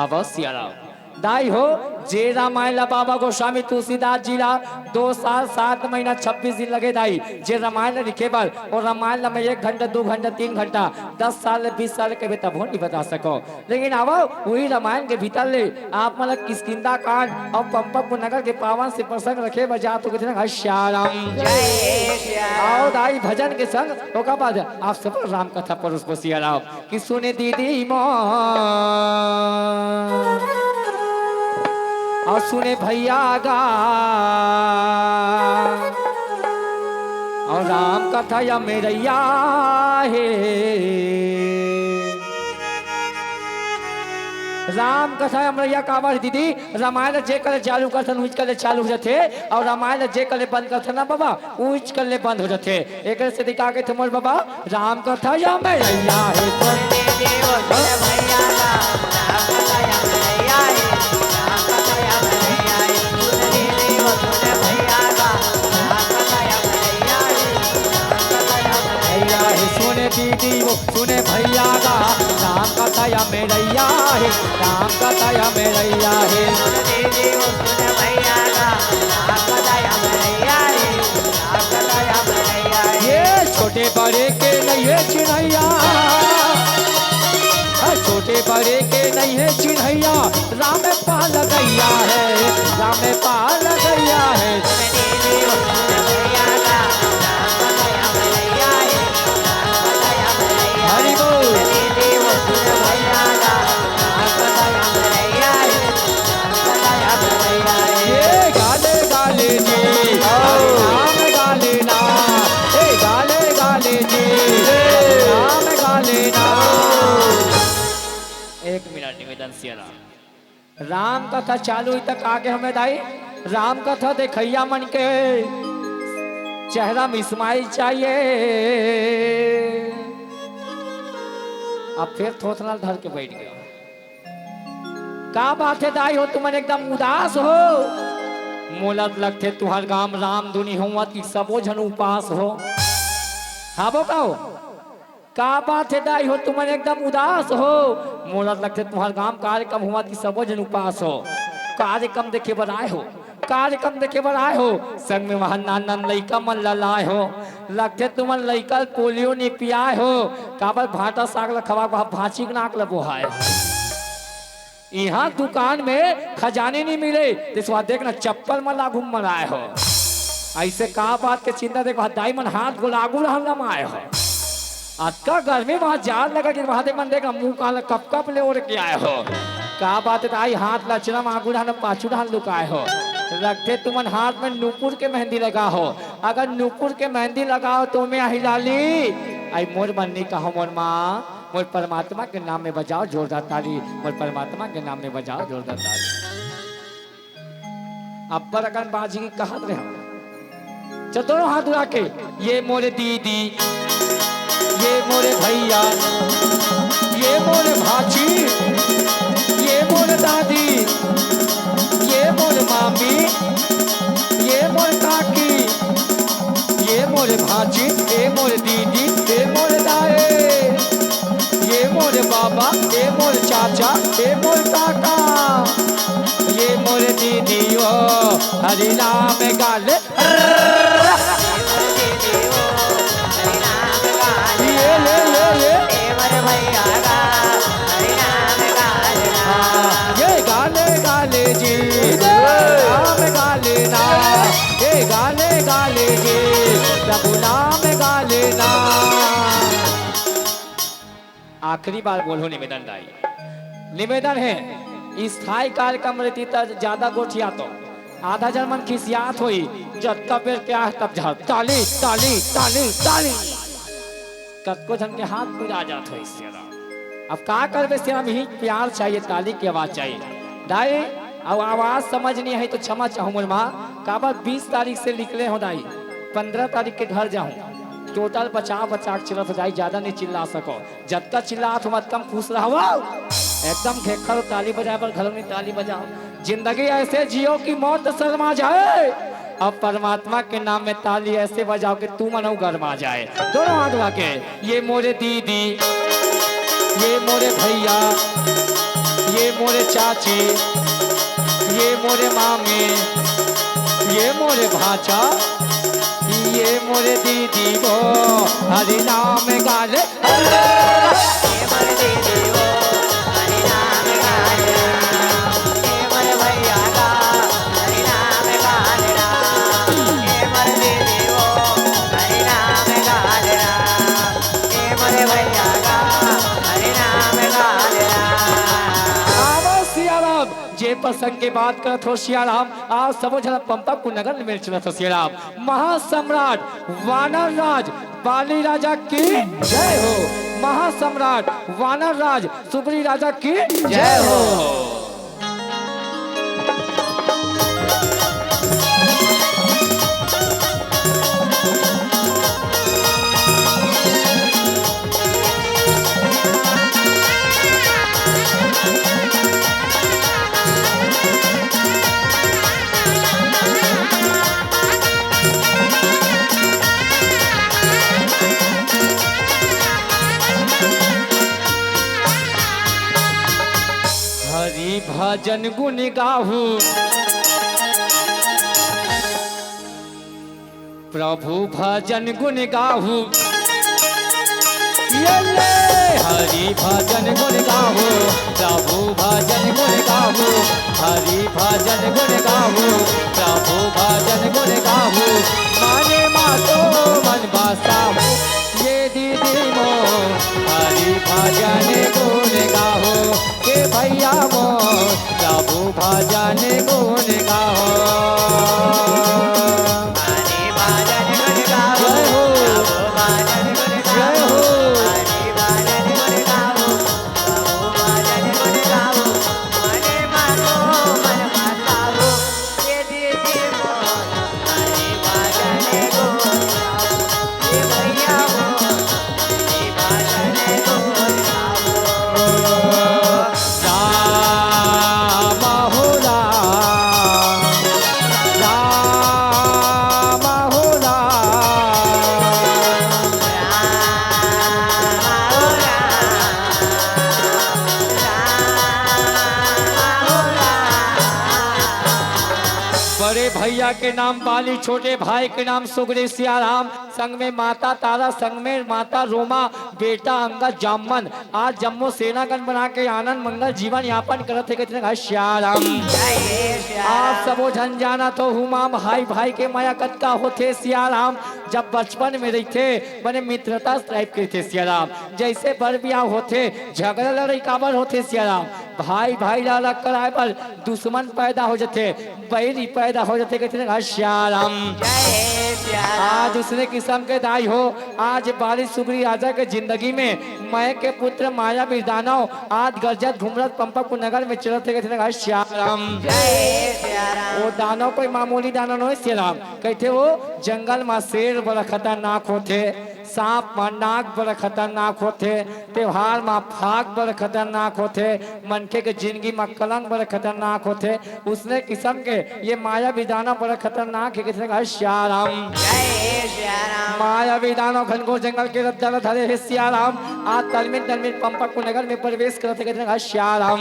B: अब सियाराम दाई हो जे रामायण बाबा गोस्वामी तुलसीदास जी ला 2 साल 7 महीना 26 दिन लगे दाई जे रामायण लिखे बार और रामायण में 1 घंटा 2 घंटा 3 घंटा 10 साल 20 साल के तब नहीं बता सको लेकिन अब वही रामायण के भीतर ले आप मतलब किसकिंदा कांड और पंपक नगर के पावन से प्रसंग रखे बजा तो कहते श्याराम
D: जय श्याराम
B: आओ दाई भजन के संग ओका बाद आप सब राम कथा परोस सियाराम कि सुने दीदी माँ और सुने भैया गा और राम कथा या मेरैया है राम कथा हमरैया कावर दीदी रामायण जे करे चालू करथन उच करे चालू हो जाते और रामायण जे करे बंद करथन ना बाबा उच करे बंद हो जाते एक से दिखा के तुमर बाबा राम कथा या मेरैया है
D: सुनते देव सुन भैया गा राम कथा या मैया है राम कथा या मैया है सुनते देव सुन भैया गा राम कथा या मैया है राम कथा या मैया
B: है सुने दीदी वो सुने भैया गा राम कथा या मेरैया है राम कथा या मेरैया है
D: सुनते देव सुन भैया गा राम कथा या मैया है राम कथा या मैया है
B: ये छोटे बड़े के नहीं है चिन्हैया छोटे बड़े के नहीं है चिन्हैया राम पाल गैया है राम पाल गैया है
D: सुनते देव सुन भैया गा राम कथा या मैया है राम कथा या मैया है
B: हरि बोल
D: सुनते देव सुन भैया गा राम कथा या मैया है राम कथा या मैया है
B: ये गाले गाले जी राम गाले ना ए गाले गाले जी राम गाले ना 1 मिनट निवेदन सियाराम राम कथा चालू हुई तक आगे हमें दाई राम कथा देखैया मन के चेहरा में इस्माइल चाहिए अब फिर थोथना धर के बैठ गया का बात है दाई हो तुम एकदम उदास हो मोलत लगते तुहर गाम राम दुनी हुआ कि सबो जन उपास हो हाबो का बात है दाई हो तुम एकदम उदास हो मोलत लगते तुहर गाम कार्यक्रम हुआ कि सबो जन उपास हो कार्यक्रम देखे बनाए हो कार्यक्रम देखे बनाए हो संग में वहां नानन लइका मन ललाए हो लगते तुम लइका पोलियो नहीं पियाए हो काबर भाटा साग लखवा भाची के नाक लगो है यहाँ दुकान में खजाने नहीं मिले तो देखना चप्पल मला घूम मनाए हो ऐसे का बात के चिंता देखो दाई मन हाथ गोलागू हम आए हो अक्का गर्मी वहां जान लगा कि वहां मन देखा मुंह काला कप कप ले ओढ़ के आए हो का बात है आई हाथ लचना आगू ढान पाछू ढान लुकाए हो रखते तुमन हाथ में नूपुर के मेहंदी लगा हो अगर नूपुर के मेहंदी लगाओ तो मैं हिलाली आई मोर बननी कहो मोर माँ मोर परमात्मा के नाम में बजाओ जोरदार ताली मोर परमात्मा के नाम में बजाओ जोरदार ताली अब पर अगर बाजी की कहत रहे चतुरों हाथ उड़ा के ये मोरे दीदी ये मोरे भैया ये मोरे भाची ये मोरे दादी ये मोरे मामी ये मोरे काकी ये मोरे भाची ये मोरे दीदी ये मोरे दाए ये मोरे बाबा ये मोरे चाचा ये मोरे काका ये मोरे दीदी ओ हरि नाम गाले
D: हरि नाम गाले
B: ये ले
D: देवर भैया गा
B: आखिरी बार बोलो निवेदन दाई निवेदन है स्थायी कार्यक्रम रहती तब ज्यादा गोठिया तो आधा जर्मन खिसियात हुई जब तब बेर क्या है तब झाड़ ताली ताली ताली ताली कतको जन के हाथ पिरा जात हो इससे अब का करबे से हम ही प्यार चाहिए ताली की आवाज चाहिए दाई अब आवाज समझ नहीं है तो क्षमा चाहूँ मोर माँ काबा 20 तारीख से निकले हो दाई 15 तारीख के घर जाऊँ टोटल बचा चिल्ला जाई ज्यादा नहीं चिल्ला सको जब तक चिल्ला तुम कम खुश रहो एकदम घेखर ताली बजाए पर घरों में ताली बजाओ जिंदगी ऐसे जियो कि मौत शर्मा जाए अब परमात्मा के नाम में ताली ऐसे बजाओ कि तू मनो गरमा जाए दोनों हाथ लगा के ये मोरे दीदी ये मोरे भैया ये मोरे चाची ये मोरे मामे ये मोरे भाचा ये मोरे दीदी वो हरि नाम गाले
D: ये मोरे दीदी वो हरि नाम गाले ये मोरे भैया का हरि नाम गाले ये मोरे दीदी वो हरि नाम गाले ये मोरे भैया का हरि नाम गाले
B: सियाराम जे प्रसंग के बात करत हो सियाराम आज सब जन पंपा को नगर में चलत हो सियाराम महासम्राट वानर राज बाली राजा की जय हो महासम्राट वानर राज सुग्री राजा की जय हो हरि भजन गुण गाहू प्रभु भजन गुण गाहू हरि भजन गुण गाहू प्रभु भजन गुण गाहू हरि भजन गुण गाहू प्रभु भजन गुण गाहू माने मातो मन बासा ये दीदी मो हरि भजन गुण गाहू के भैया मो प्रभु भजन गुण गाहू
D: हरि भजन गुण गाओ
B: जय हो
D: प्रभु भजन गुण
B: जय
D: गाओ
B: हो
D: हरि भजन गुण गाओ प्रभु भजन गुण गाओ मने मानो मन माताओ ये दीदी मोर हरि भजन गुण गाओ ये भैया मोर हरि भजन गुण गाओ
B: राम हो राम राम हो बड़े भैया के नाम बाली छोटे भाई के नाम सुग्री सियाराम संग में माता तारा संग में माता रोमा बेटा अंगद जामन आज जम्मू सेनागन बना के आनंद मंगल जीवन यापन करते कहते श्याराम आप सबो झन जाना तो हुमा भाई भाई के माया कत्ता होते सियाराम जब बचपन में रहते बने मित्रता टाइप के थे सियाराम जैसे बर ब्याह होते झगड़ा लड़ाई काबर होते सियाराम भाई भाई अलग कराए पर दुश्मन पैदा हो जाते बैरी पैदा हो जाते कहते हैं श्याराम आज उसने किस्म के दाई हो आज बाली सुग्री राजा के जिंदगी में मैं के पुत्र माया भी दानव आज गरजत घुमरत पंपा को नगर में चलते कहते हैं श्याराम वो दानव कोई मामूली दानव नहीं श्याराम कहते वो जंगल में शेर बड़ा खतरनाक होते सांप में नाग बड़ा खतरनाक होते त्योहार में फाग बड़ा खतरनाक होते मनखे के जिंदगी में कलंक बड़ा खतरनाक होते उसने किस्म के ये माया विदाना बड़ा खतरनाक है किसने कहा श्याराम माया विदाना घनघोर जंगल के रद्दा धरे है श्याराम आज तलमिन पंपा को नगर में प्रवेश करते कहते हैं श्याराम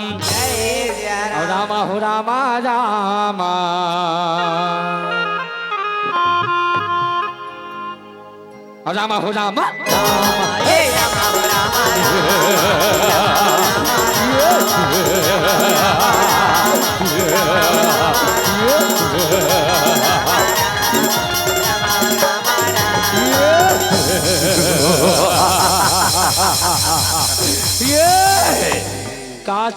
B: रामा हो रामा रामा रामा हो रामा ये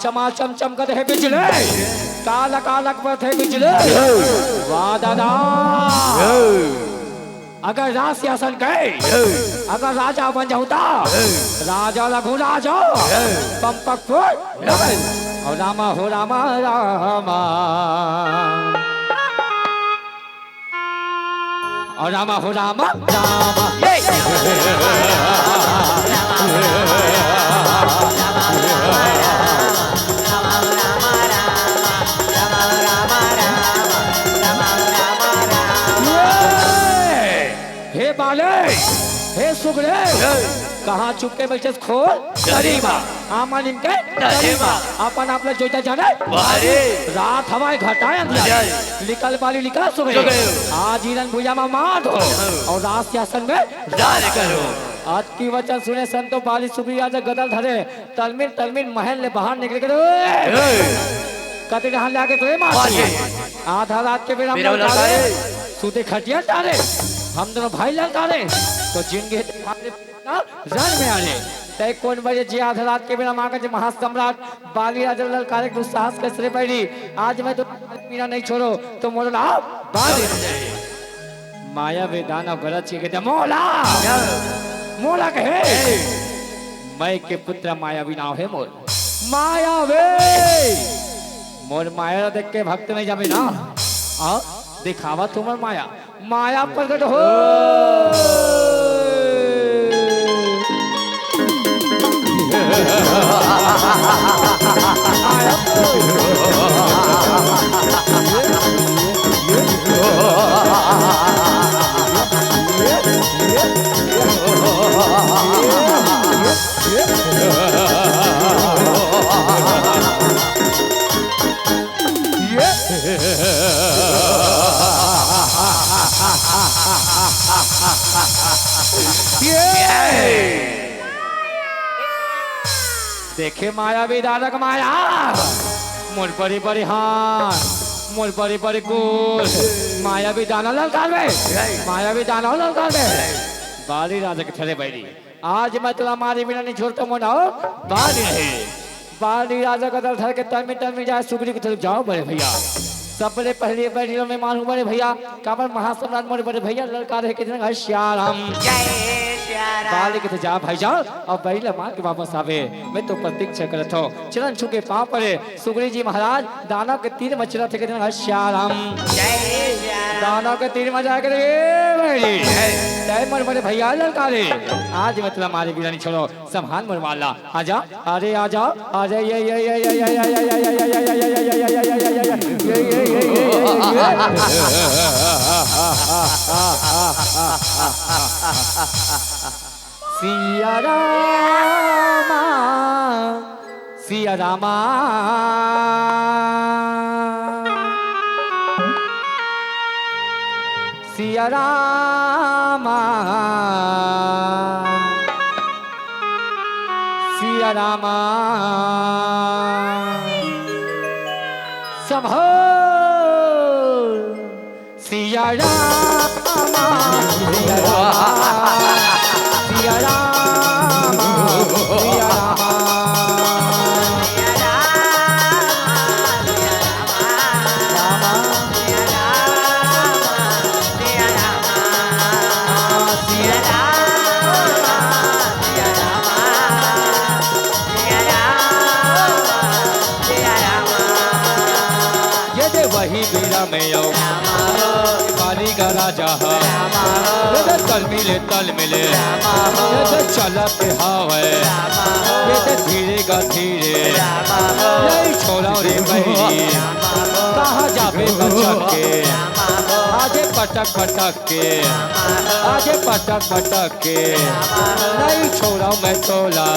B: चमा चम चमकत है बिजले काला काला पथ है बिजले वाह दादा अगर राज सिंहासन गए अगर राजा बन जाऊता राजा लघु राजा पंपकपुर और रामा हो रामा रामा और रामा हो रामा रामा हे बाले हे सुगरे कहाँ चुपके बैठे खोल गरीबा आमन इनके गरीबा अपन आप लोग जोता जाने रात हवाएं घटाए अंदर निकल वाली निकल सुगरे आज हिरन भुजा में मार दो और रात सिंहासन में डाल करो आज की वचन सुने संतो बाली सुगरी आज गदल धरे तलमिन तलमिन महल ले बाहर निकल के कते जहाँ लाके तो मार आधा रात के बेरा सूते खटिया डाले हम दोनों भाई लड़का रहे तो जिनके रन में आने तय कौन बजे जी आधा रात के बिना मांगा महासम्राट बाली राजा ललकारे दुस्साहस के सिरे पड़ी आज मैं तो मीरा नहीं छोड़ो तो मोला बाली माया वेदान और गलत चीज कहते मोला मोला कहे मैं के पुत्र माया भी नाव है मोर माया वे मोर माया देख के भक्त नहीं जावे ना आ दिखावा तुम्हार माया माया प्रकट हो देखे माया विदारक माया मोर बड़ी बड़ी हाथ मोर बड़ी बड़ी गोल माया विदाना ललकार में माया विदाना ललकार में बाली राजा के थले बैठी आज मैं तुला मारी बिना नहीं छोड़ता मोना बाली नहीं बाली राजा का दल धर के तन में जाए सुगरी की तरफ जाओ बड़े भैया सबसे पहले बैठी में मालूम बड़े भैया काबर महासम्राट मोरे बड़े भैया लड़का रहे कितने श्याराम बाली के जा भाई जाओ और बैला मार के वापस आवे मैं तो प्रतीक्षा करत हूँ चरण छू के पाँव पड़े सुग्री जी महाराज दानव के तीर मचरा थे कितने श्याराम दानव के तीर मजा कर तय मोर बड़े भैया लड़का रे आज मतलब मारे बिना नहीं छोड़ो सम्मान मोर माला आजा अरे आजा अरे सिया रामा सिया रामा सिया रामा सिया रामा संभो सिया रामा सिया रामा सिया रामा सिया रामा वही बीरा में यो बाली का राजा तल मिले ये चला पे हवा ये धीरे का धीरे नहीं छोड़ा रे बहरी कहाँ जाबे बचक के आजे पटक पटक के आजे पटक पटक के नहीं छोड़ा मैं तोला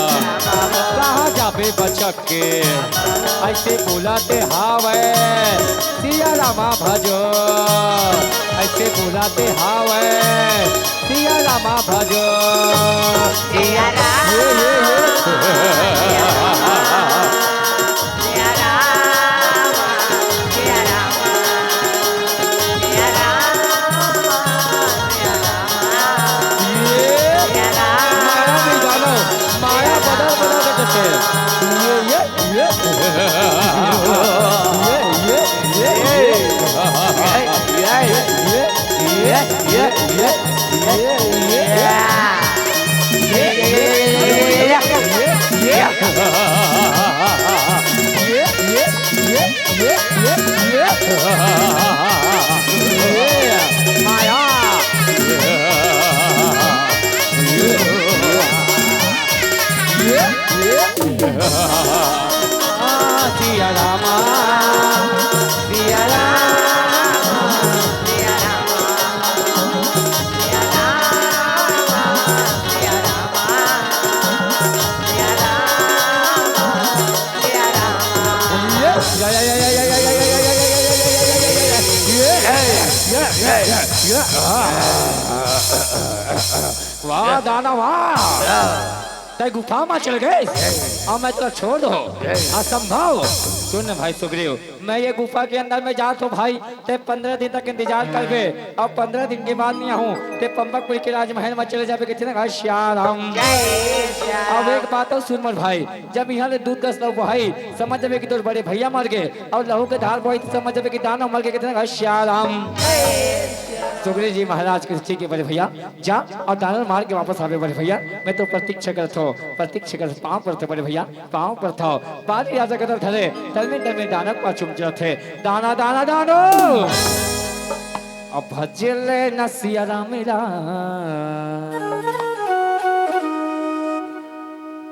B: कहाँ जाबे बचक के ऐसे बुलाते हावे सिया रामा भजो ऐसे बुलाते हावे सिया रामा भजो सिया माया बदल बदल के माया सिया रामा
D: सिया रामा सिया रामा सिया रामा सिया रामा सिया रामा सिया रामा
B: वाह दाना वाह तय गुफा में चल गए और मैं तो छोड़ दो असंभव। सुन भाई सुग्रीव, मैं ये गुफा के अंदर में जा तो भाई ते 15 दिन तक इंतजार कर गए और 15 दिन के बाद नहीं आऊँ ते पंबकपुर के राजमहल में चले जावे कितने घर श्याम। अब एक बात हो सुन मोर भाई, जब यहाँ ले दूध दस लोग भाई समझ जावे कि तोर बड़े भैया मर गए और लहू के धार बोई समझ जावे कि दानव मर गए कितने घर श्याम। सुग्रीव जी महाराज के ठीक है बड़े भैया जा और दानव मार के वापस आवे बड़े भैया। मैं तो प्रतीक्षा करता हूँ प्रतीक्षा कर पाँव पर थे बड़े भैया पाँव पर था बाली राजा कदम धरे तल में दानव पर चुम थे दाना दाना दानो अब भजले नसिया रामेरा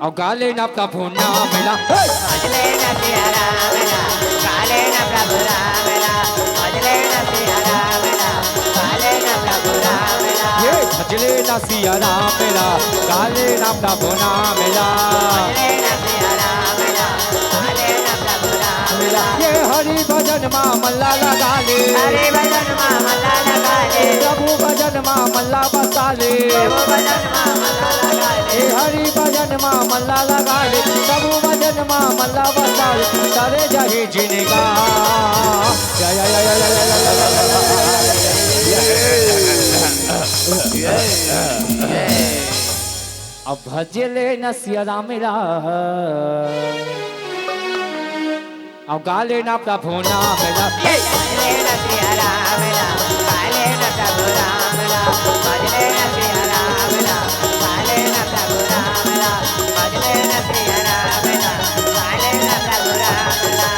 B: और गाले ना प्रभु नाम मिला
D: भजले नसिया रामेरा गाले ना प्रभु रामेरा भजले नसिया रामेरा गाले ना प्रभु रामेरा
B: ये भजले नसिया रामेरा गाले ना प्रभु नाम मिला
D: भजले नसिया रामेरा गाले ना प्रभु रामेरा
B: ये हरि भजन मा मल्ला लगा ले
D: हरि भजन मा मल्ला लगा ले
B: प्रभु भजन मा मल्ला बसा ले
D: प्रभु भजन मा मल्ला लगा ले
B: ये हरि भजन मा मल्ला लगा ले प्रभु भजन मा मल्ला बसा ले तारे जाहि जिनेगा या या या या या अब भजले नसिया रामेरा अब गाले ना प्रभु नाम मेरा
D: भजले नसिया रामेरा गाले ना प्रभु रामेरा भजले नसिया रामेरा गाले ना प्रभु रामेरा भजले नसिया रामेरा गाले ना प्रभु रामेरा।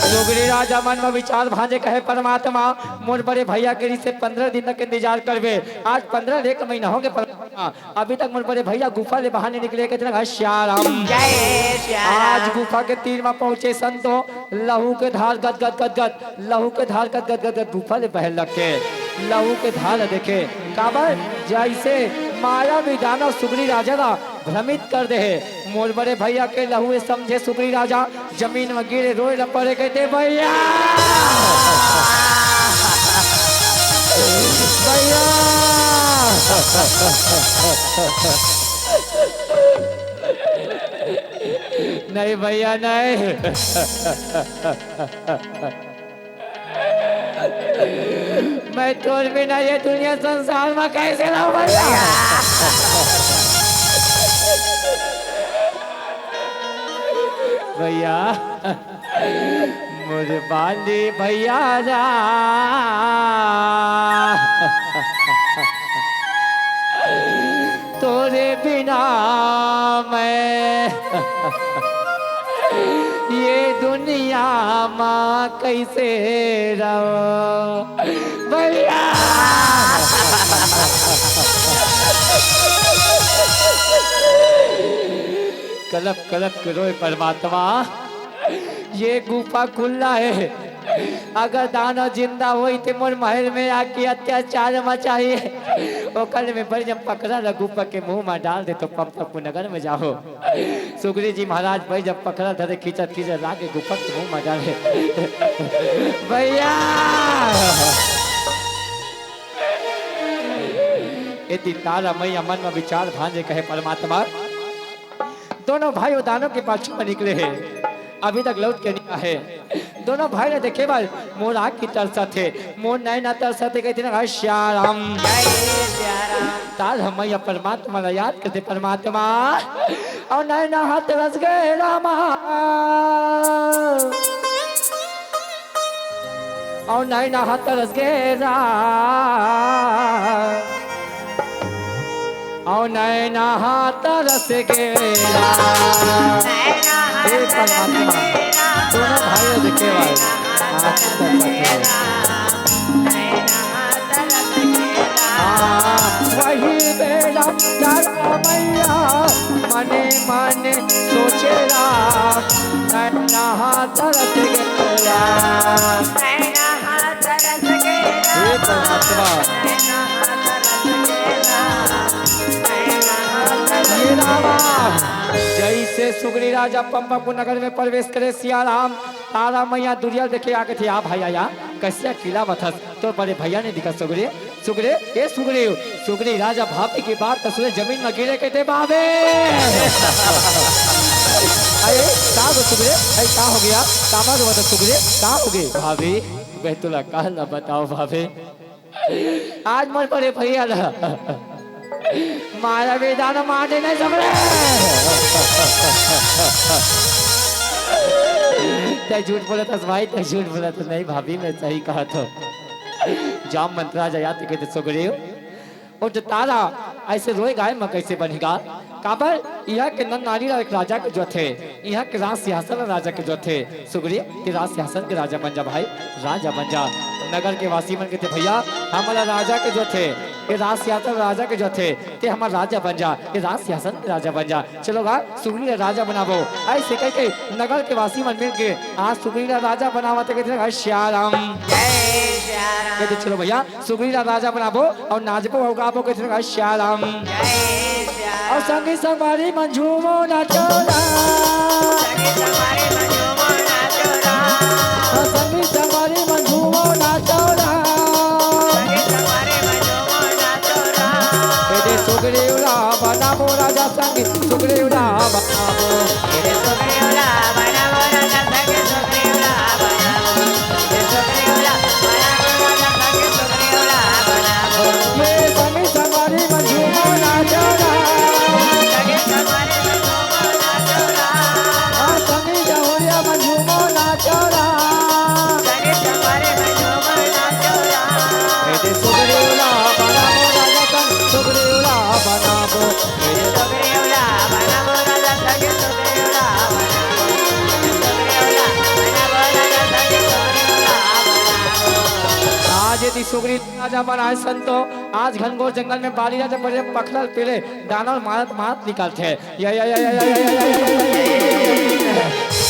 B: सुग्रीव राजा मन में विचार भांजे कहे परमात्मा मोर बड़े भैया के से 15 दिन तक इंतजार करवे आज 15 एक महीना हो गए परमात्मा अभी तक मोर बड़े भैया गुफा ले बाहर नहीं निकले कितना श्याम।
D: जय श्री
B: आज गुफा के तीर में पहुंचे संतो लहू के धार गद गद गद गद लहू के धार गद गद गद गद गुफा ले बहल रखे लहू के धार देखे काबर जैसे माया भी दानव सुग्रीव राजा का भ्रमित कर दे मोर बड़े भैया के लहू समझे सुग्रीव राजा जमीन में गिरे रोए पड़े कहते भैया भैया नहीं भैया नहीं मैं तोड़ बिना ये दुनिया संसार में कैसे रहूं भैया भैया मुझे बाली भैया जा तोरे बिना मैं ये दुनिया माँ कैसे रहो भैया कलप कलप करो परमात्मा ये गुफा खुला है अगर दानव जिंदा हुई तो मोर महल में आके अत्याचार मचाइए ओकर में बड़ी जब पकड़ा ल गुफा के मुंह में डाल दे तो पंपकपुर नगर में जाओ सुग्रीव जी महाराज भाई जब पकड़ा धरे खींचत खींचत लाके गुफा के मुंह में डाले भैया इतनी तारा मैया मन में विचार भांजे कहे परमात्मा दोनों भाई दानव के पाछू में निकले हैं अभी तक लौट के नहीं है दोनों भाई ने देखे बाल मोर आँख की तरसा थे मोर नैना तरसा थे कहते ना श्याम तार हम परमात्मा का याद करते परमात्मा और नैना हाथ रस गए रामा और नैना हाथ रस गए और नैना हाथ रस गए परमात्मा दोनों भाइयों देखे भाई वही बेड़ा तारा मैया मने मने सोचेला नहा तरस गेला हे परमात्मा हे रामा जैसे सुग्री राजा पंपापुर नगर में प्रवेश करे सिया राम तारा मैया दुरिया देखे आके थे आ भाई आया कैसे किला बथस तो बड़े भैया ने दिखा सुग्री सुग्री ए सुग्री सुग्री राजा भाभी की बात तो सुने जमीन में गिरे के थे बाबे अरे का हो सुग्री अरे का हो गया कामा तो बता सुग्री का हो गई भाभी बेतुला कहला बताओ भाभी आज मन पड़े भैया मारा वेदान मारे नहीं सगड़े ते झूठ बोला था भाई ते झूठ बोला था नहीं भाभी मैं सही कहा तो जाम मंत्रा जाते कहते सगड़े और जो तारा ऐसे रोए गाय में कैसे बनेगा काबर यहाँ के नन नारी एक राजा के जो थे यहाँ के राज सिंहासन राजा के जो थे सुग्री के राज सिंहासन के राजा बन जा भाई राजा बन जा नगर के वासी मन के थे भैया हमारा राजा के जो थे ये राज सिंहासन राजा के जो थे ते हमारा राजा बन जा ये राज सिंहासन के राजा बन जा चलो गा सुग्री राजा बनाबो ऐसे कह के नगर के वासी मन मिल के आज सुग्री राजा बनावा तो कहते श्याराम कहते चलो भैया सुग्री राजा बनाबो और नाचबो और गाबो कहते श्याराम और संगी संगवारी मंझूमो नाचोला संगी संगवारी मंझूमो नाचोला कहते सुग्री बनाबो राजा संगी सुग्री बनाबो यदि सुग्री राजा बनाए संतो आज घनघोर जंगल में बाली राजा बड़े पखलल पेले दानव मारत मारत निकलते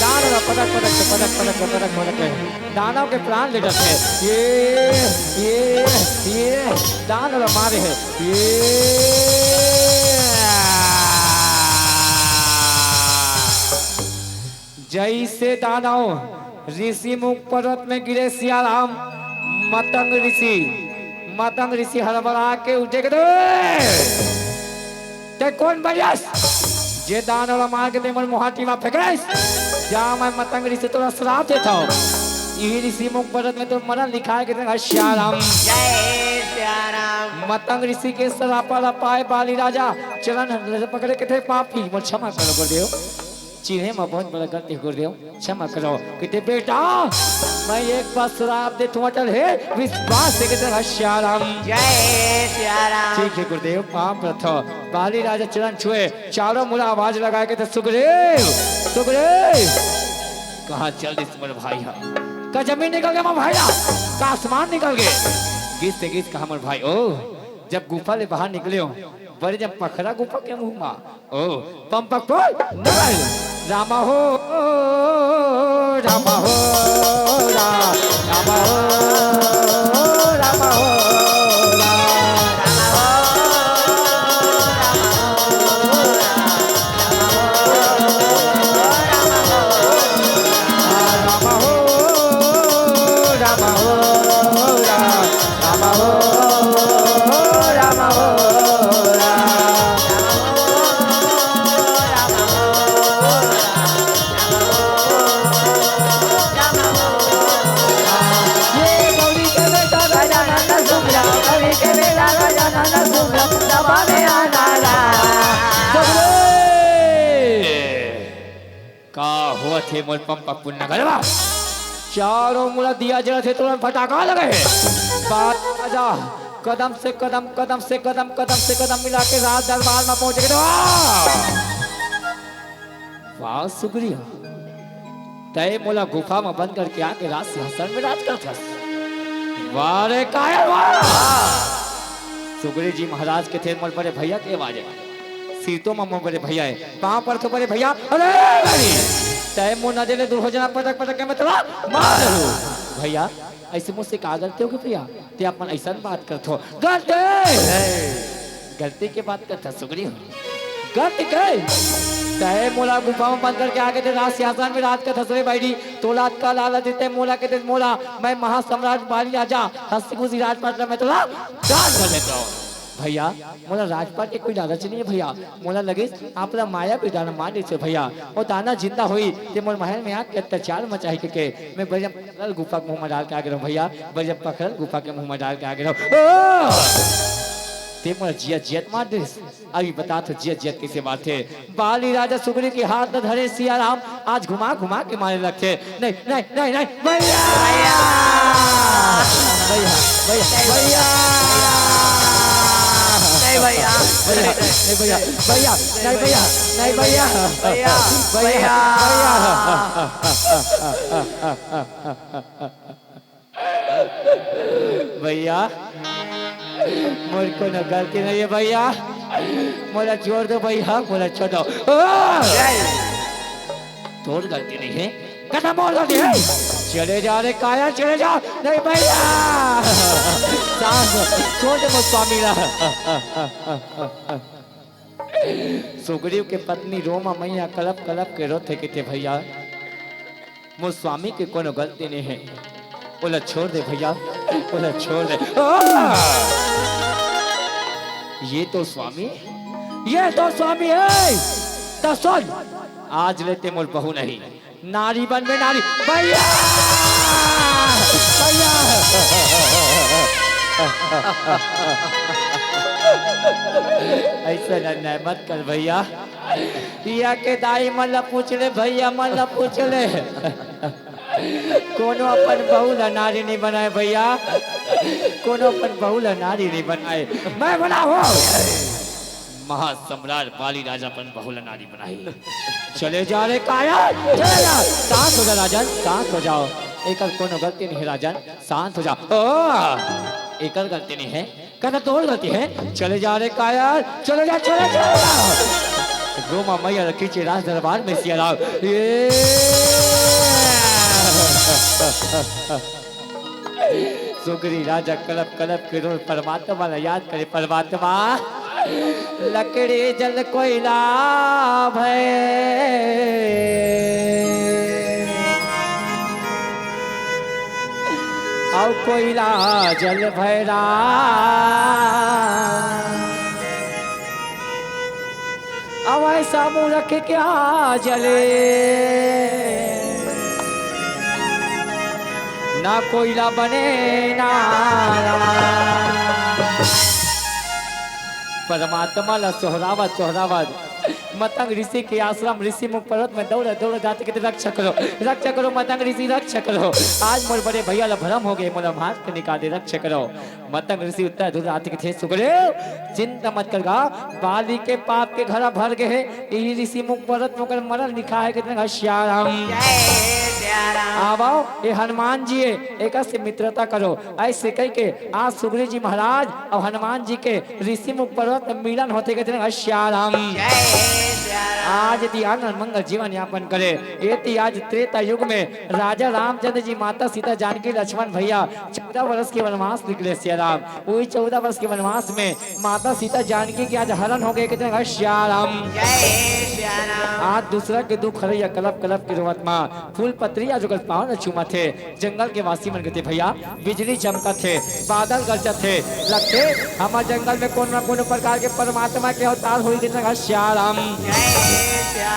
B: दानव पटक पटक पटक पटक पटक पटक दानव के प्राण ले जाते ये दानव मारे है जैसे दानव ऋषि मुख पर्वत में गिरे सियाराम मतंग ऋषि हड़बड़ा के उठे के ते कौन बयस जे दानव मार के मन मोहाटी में फेंकस जा मैं मतंग ऋषि तोरा श्राप देता हूं यही ऋषि मुख पर्वत में तो मरण लिखा है कि श्याराम जय श्याराम मतंग ऋषि के श्राप पाए बाली राजा चलन पकड़े के थे पापी मोर क्षमा करो गुरुदेव चिन्हे में बहुत बड़ा गलती गुरुदेव क्षमा करो कहते बेटा मैं एक बार श्राप दे तुम अटल है विश्वास से कहते श्याराम जय श्याराम ठीक है गुरुदेव पाप रथो बाली राजा चरण छुए चारों मुड़ा आवाज लगाए कहते सुग्रीव सुग्रीव कहाँ चल रही तुम्हारे भाई है का जमीन निकल गया भाई का आसमान निकल गए गीत से गीत का हमारे भाई ओ जब गुफा ले बाहर निकले हो बड़े जब पखरा गुफा के मुंह में ओ पंपक नगल रामा हो रामा हो रामा हो रामा हो थे मोर पंपा पुण्य गरबा चारों मुला दिया जरा थे तुरंत फटाका लगे बात राजा कदम से कदम कदम से कदम कदम से कदम मिला के राज दरबार में पहुंच गए वाह सुग्रीव
A: तय मोला गुफा में बंद करके आके रात सिंहासन में राज करता। वारे कायर सुग्रीव जी महाराज के थे मोर बड़े भैया के आवाज सीतो में मोर बड़े भैया है कहाँ पर तो बड़े भैया अरे तय मुँह न देने दूर हो जाना पटक पटक के मतलब मार भैया ऐसे मुझसे कहा गलती होगी भैया ते अपन ऐसा बात करते हो गलती की बात करता सुग्रीव गलती कहे तय मोला गुफा में बंद करके आगे थे राज सिंहासन में राज का थसरे बैठी तोला का लाला देते मोला के मोला मैं महासम्राट बाली राजा हंसी खुशी राजपाट में तोला राज कर लेता हूँ भैया मोला राजपाट के कोई लालच नहीं है भैया मोला लगे आप माया भी दाना मार देते भैया वो दाना जिंदा हुई ते मोर महल में आके अत्याचार मचाई के मैं बजम पकड़ गुफा के मुंह में डाल के आगे रहूं भैया बजम पकड़ गुफा के मुंह में डाल के आगे रहूं ते मोला जियत जियत मार दे अभी बता तो जियत जियत कैसे बात है बाली राजा सुग्रीव के हाथ न धरे सिया राम आज घुमा घुमा के मारे लगते नहीं नहीं नहीं नहीं भैया भैया भैया भैया नहीं भैया भैया नहीं भैया नहीं भैया भैया भैया भैया मोर को न गलती नहीं है भैया मोला छोड़ दो भैया मोला छोड़ दो तोड़ गलती नहीं है कथा मोर गलती है चले जा रे काया चले जा नहीं भैया छोड़ दे मोर स्वामी सुग्रीव के पत्नी रोमा मैया कलप कलप के रोते के थे भैया मोर स्वामी के कोनो गलती नहीं है बोला छोड़ दे भैया बोला छोड़ दे ये तो स्वामी है तो सुन आज लेते मोर बहू नहीं नारी बन में नारी भैया भैया ऐसा अन्याय मत कर भैया या के दाई मन पूछ ले भैया मन पूछ ले कोनो अपन बहू ला नारी नहीं बनाए भैया कोनो अपन बहू ला नारी नहीं बनाए मैं बना हो महासम्राट बाली राजा अपन बहू ला नारी बनाई चले जा रे काया चले जा शांत हो जा राजन शांत हो जाओ एकल कोनो गलती नहीं है राजन शांत हो जाओ एकल गलती नहीं है कहना तो और गलती है चले जा रे काया चले जा रोमा मैया रखी चे राज दरबार में सिया राव सुग्री राजा कलप कलप के रोज परमात्मा याद करे परमात्मा लकड़ी जल कोयला भय और कोयला जल भैरा अब ऐसा मूर्ख क्या जले ना कोयला बने ना परमात्मा ला सोहरावत मतंग ऋषि के आश्रम ऋषि मुख पर्वत में दौड़ दौड़ जाते कहते रक्षा करो मतंग ऋषि रक्षा करो आज मोर बड़े भैया ला भरम हो गए मोला मार के निकाल दे रक्षा करो मतंग ऋषि उत्तर दूर आते के थे सुग्रीव चिंता मत करगा बाली के पाप के घड़ा भर गए यही ऋषि मुख पर्वत में मरल लिखा है कितने श्याराम आओ ये हनुमान जी एक से मित्रता करो ऐसे कह के आज सुग्रीव जी महाराज और हनुमान जी के ऋषि मुख पर्वत में मिलन होते कहते श्याराम आज यदि आनंद मंगल जीवन यापन करे ये आज त्रेता युग में राजा रामचंद्र जी माता सीता जानकी लक्ष्मण भैया 14 वर्ष के वनवास निकले सियाराम वही 14 वर्ष के वनवास में माता सीता जानकी के आज हरण हो गए कहते श्याराम आज दूसरा के दुख हरैया कलप कलप के रोवत माँ फूल पत्री आज पावन चुमा थे जंगल के वासी मन गए भैया बिजली चमका थे बादल गरजत थे लगते हमारे जंगल में कोनो न कोनो प्रकार के परमात्मा के अवतार हुई कितने श्याराम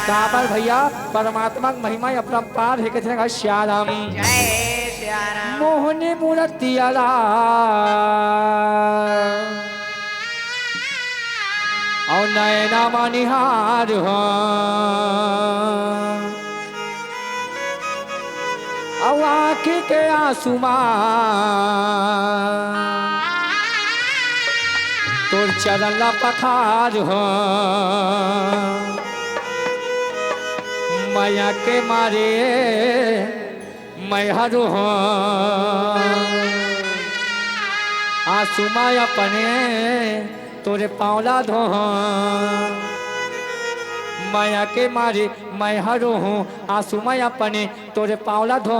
A: काबर भैया परमात्मा की महिमा अपरंपार है कितने श्याराम मोहनी मूर्तियाला और नैना मनिहार हो और आँखी के आंसुमा तोर चरण पखार हो माया के मारे मैं हरू आंसू माया पने तोरे पावला धो माया के मारे मैं हरू हूँ आंसू माया पने तोरे पावला धो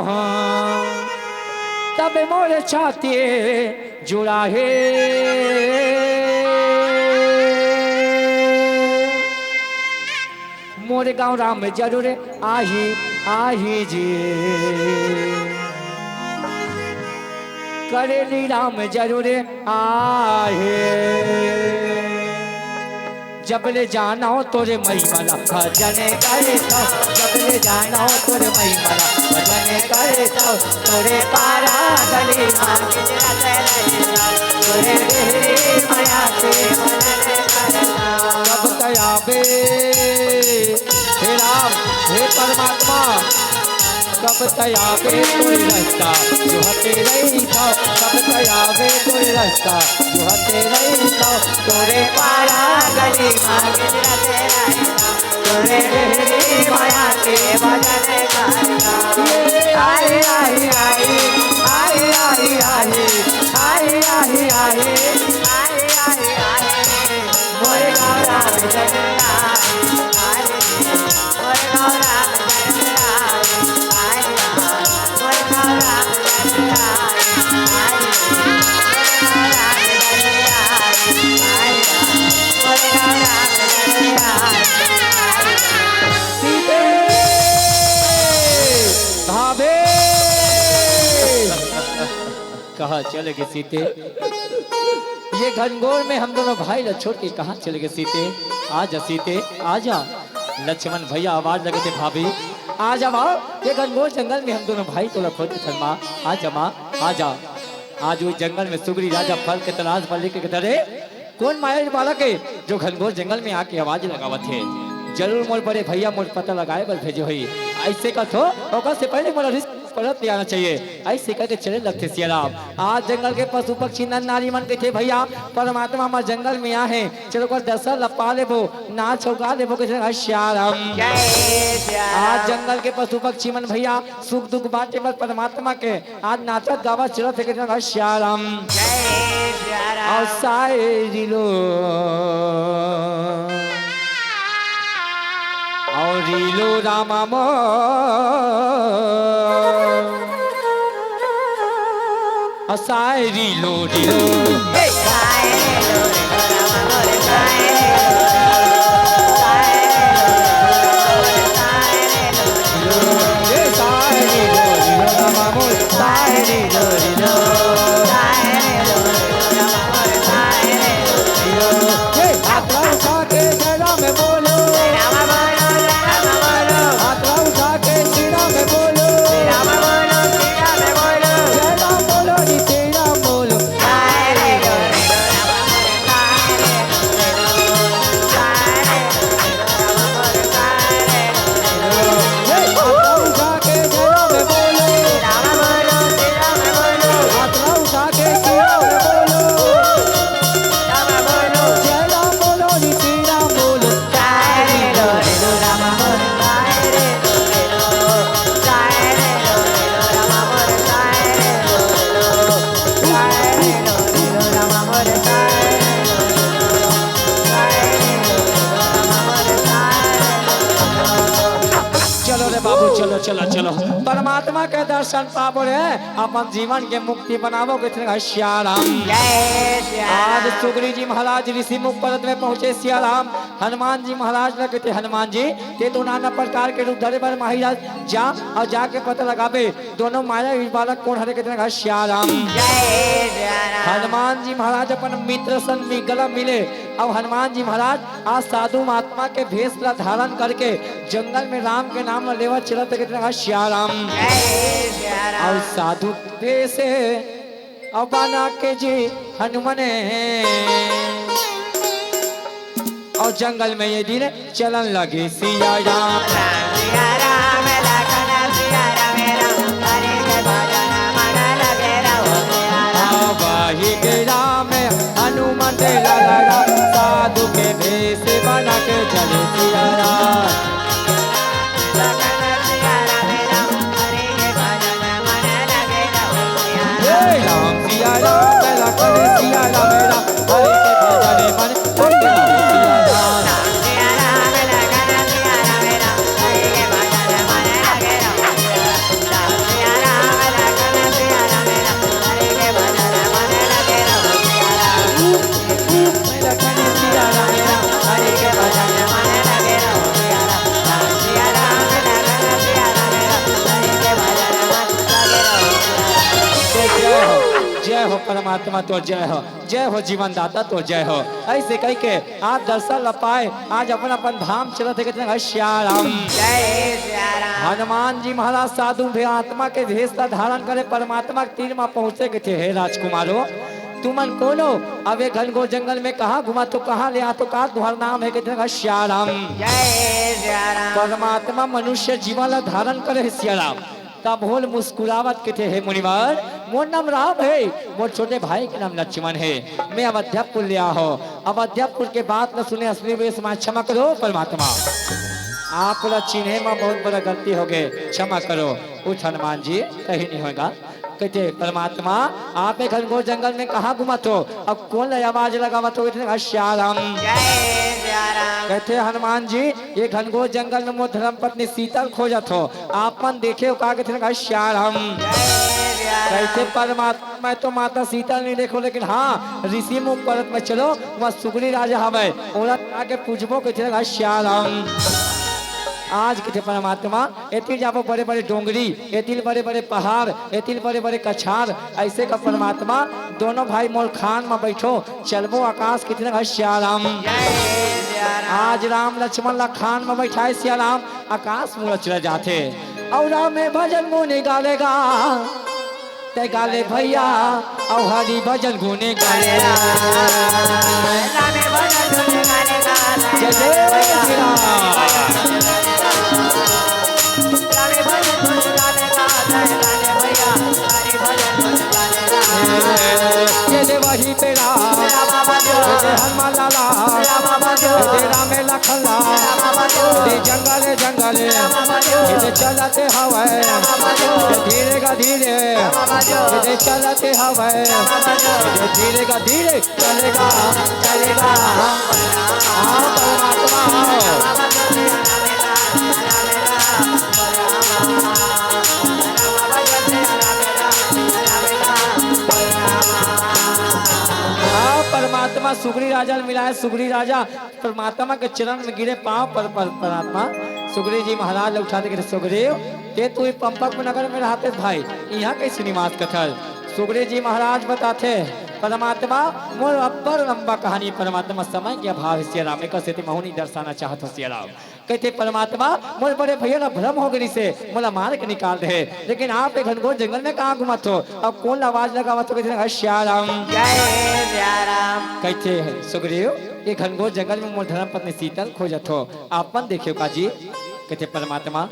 A: तब मोरे छाती जुड़ा है मोरे गाँव राम में जरूर आही जी करेली राम जरूर आहे जब ले जाना हो तोरे मई वाला भजन करे तो जब ले जाना हो तोरे मई वाला भजन करे तो
D: तोरे पारा गली मांगे तोरे देहरी माया के
A: कब कयाबे हे राम हे परमात्मा कब तयाबे तोरे रास्ता जो हते रही था कब तयाबे तोरे रास्ता जो हते रही था
D: तोरे पारा गली मांगे तोरे देहरी माया के भजन करना आए आए आए आए आए आए आए आए आए आए आए आए मोरे गाँव राम जगन्नाथ मोरे गाँव राम जगन्नाथ मोरे गाँव राम जगन्नाथ मोरे गाँव राम जगन्नाथ
A: सीते भाभे कहाँ चले गए सीते ये घनघोर में हम दोनों भाई ल छोड़ के कहाँ चले गए सीते आजा सीते आजा लक्ष्मण भैया आवाज लगे थे भाभी आजा माँ ये घनघोर जंगल में हम दोनों भाई तो खोजते थे माँ आजा माँ आजा आज वो जंगल में सुगरी राजा फल के तलाश पर लेके गए कौन माया बालक है जो घनघोर जंगल में आके आवाज लगावत है जरूर मोर बड़े भैया मोर पता लगाए बल भेजो हुई ऐसे का तो ओकर से पहले मोला रिस्क परत आना चाहिए ऐसे करके चले लगते सियाराम आज जंगल के पशु पक्षी नर नारी मन के थे भैया परमात्मा हमारे जंगल में आए चलो कर दर्शन लपा लेबो नाच चौका लेबो के श्याराम आज जंगल के पशु पक्षी मन भैया सुख दुख बांटे बल परमात्मा के आज नाचत गावत चलत के श्याराम और सारी लो और रीलो रामा मो असाए रीलो रीलो चलो चलो चलो परमात्मा के दर्शन पाबो रे अपन जीवन के मुक्ति बनाबो के श्याराम आज सुग्री जी महाराज ऋषि मुख पर्वत में पहुंचे श्याराम हनुमान जी महाराज लगे थे हनुमान जी ते तो नाना प्रकार के रूप धरे बर महाराज जा और जाके पता लगाबे दोनों माया बालक कौन हरे के श्याराम हनुमान जी महाराज अपन मित्र संग में गला मिले और हनुमान जी महाराज आज साधु महात्मा के भेष ला धारण करके जंगल में राम के नाम लेवा चलत श्याराम और साधु भेष और बना के जी हनुमने और जंगल में ये दिन चलन लगे सिया राम राम हनुमान लगा साधु के भेष बना के चले सिया राम जय हो परमात्मा तो जय हो जीवन दाता तो जय हो। ऐसे कह के आप दर्शन ल पाए आज अपन अपन धाम चलत है कितने श्याराम।
D: जय सिया राम।
A: हनुमान जी महाराज साधु भी आत्मा के भेष का धारण करे परमात्मा के तीर में पहुंचे के थे। हे राजकुमारो तुमन कोनो अबे घनघोर जंगल में कहा घुमा तो कहाँ ले आ तो कहा तुम्हारा नाम है कितने श्याराम।
D: जय सिया राम।
A: परमात्मा मनुष्य जीवन ला धारण करे है श्याराम। तब होल मुस्कुरावत के थे। हे मुनिवर मोर नाम राम है, मोर छोटे भाई के नाम लक्ष्मण है। मैं अवध्यापुर लिया हो। अवध्यापुर के बात न सुने असली वेश में क्षमा करो परमात्मा। आप चिन्हे में बहुत बड़ा गलती हो गए, क्षमा करो। उठ हनुमान जी कहीं नहीं होगा। कहते परमात्मा आप एक घनघोर जंगल में कहाँ घुमा तो अब कौन आवाज लगावा तो श्याराम।
D: जय सिया राम।
A: कहते हनुमान जी ये घनघोर जंगल में मोर धर्म पत्नी सीता खोजत हो आपन देखे हो कहा कहते श्याराम।
D: जय सिया राम।
A: कहते परमात्मा मैं तो माता सीता नहीं देखो लेकिन हाँ ऋषि मुख पर्वत में चलो वहाँ सुग्री राजा हवे ओरा आके पूछबो कहते श्याराम। आज किथे परमात्मा एतिल जाबो बड़े बड़े डोंगरी एतिल बड़े बड़े पहाड़ एतिल बड़े बड़े कछार ऐसे का परमात्मा दोनों भाई मोल खान में बैठो चलबो आकाश कितने श्याराम।
D: जय सिया राम।
A: आज राम लक्ष्मण ला खान में बैठाए श्याराम आकाश में चले जाते और राम में भजन गुने गालेगा ते गाले भैया और हरि भजन गुने गालेगा।
D: रामे भजन धुन गाने गाना।
A: जय जय श्री राम।
D: रामे भजन धुन गाने गाना। गाने भैया हरि भजन धुन गाने गाना।
A: ये दे वही पे राम
D: रामा बजो।
A: ये हनुमान लाला
D: रामा बजो।
A: ये राम लखन ला
D: रामा बजो।
A: ये जंगले जंगले
D: रामा बजो।
A: ये चलते हवे
D: रामा बजो।
A: धीरे का धीरे
D: रामा बजो।
A: ये चलते हवे
D: रामा बजो।
A: ये धीरे का धीरे चलेगा चलेगा। हाँ परमात्मा
D: रामा बजो सिया रामे राम। रामे राम राम रामा बजो सिया रामे राम। रामे राम
A: हाँ परमात्मा सुग्री राजा ने मिला है। सुग्री राजा परमात्मा के चरण में गिरे पाँव पर परमात्मा सुग्री जी महाराज ने उठाते गिरे सुग्रीव ते तू पंपक नगर में रहते भाई यहाँ कैसे निवास कथल। सुग्री जी महाराज बताते परमात्मा मोर अब्बर लंबा कहानी परमात्मा समय के अभाव श्री राम एक से महुनी दर्शाना चाहत हो श्री राम। कहते परमात्मा मोर बड़े भैया ना भ्रम हो गई से मोला मार के निकाल दे लेकिन आप एक घनघोर जंगल में कहाँ घुमत हो अब कौन आवाज लगावा तो कहते श्याराम।
D: जय सिया राम।
A: कहते हैं सुग्रीव ये घनघोर जंगल में मोर धर्म पत्नी सीतल खोजत हो आपन देखियो काजी। कहते परमात्मा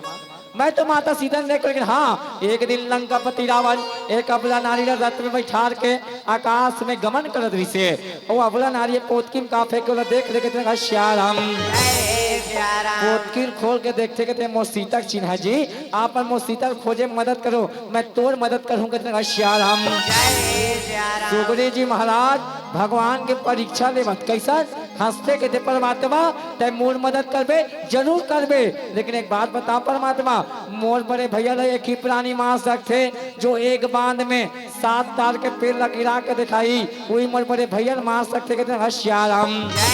A: मैं तो माता सीता ने लेकिन हाँ एक दिन लंकापति रावण एक अबला नारी रथ में बैठार के आकाश में गमन करत रही से वो अबला नारी पोतकिन काफे को देख देखे श्याराम।
D: जय सिया राम।
A: पोतकिन खोल के देखते कहते मोर सीता चिन्ह जी आप मोर सीता खोजे मदद करो मैं तोर मदद करूँ कहते श्याराम।
D: जय सिया राम।
A: सुग्री जी महाराज भगवान के परीक्षा ले मत कैसा हंसते कहते परमात्मा ते मोर मदद करबे जरूर करबे लेकिन एक बात बताओ परमात्मा मोर बड़े भैया एक ही प्राणी मार सकते जो एक बांध में 7 तार के पेड़ गिरा के दिखाई वही मोर बड़े भैया मार सकते कहते श्याराम।
D: जय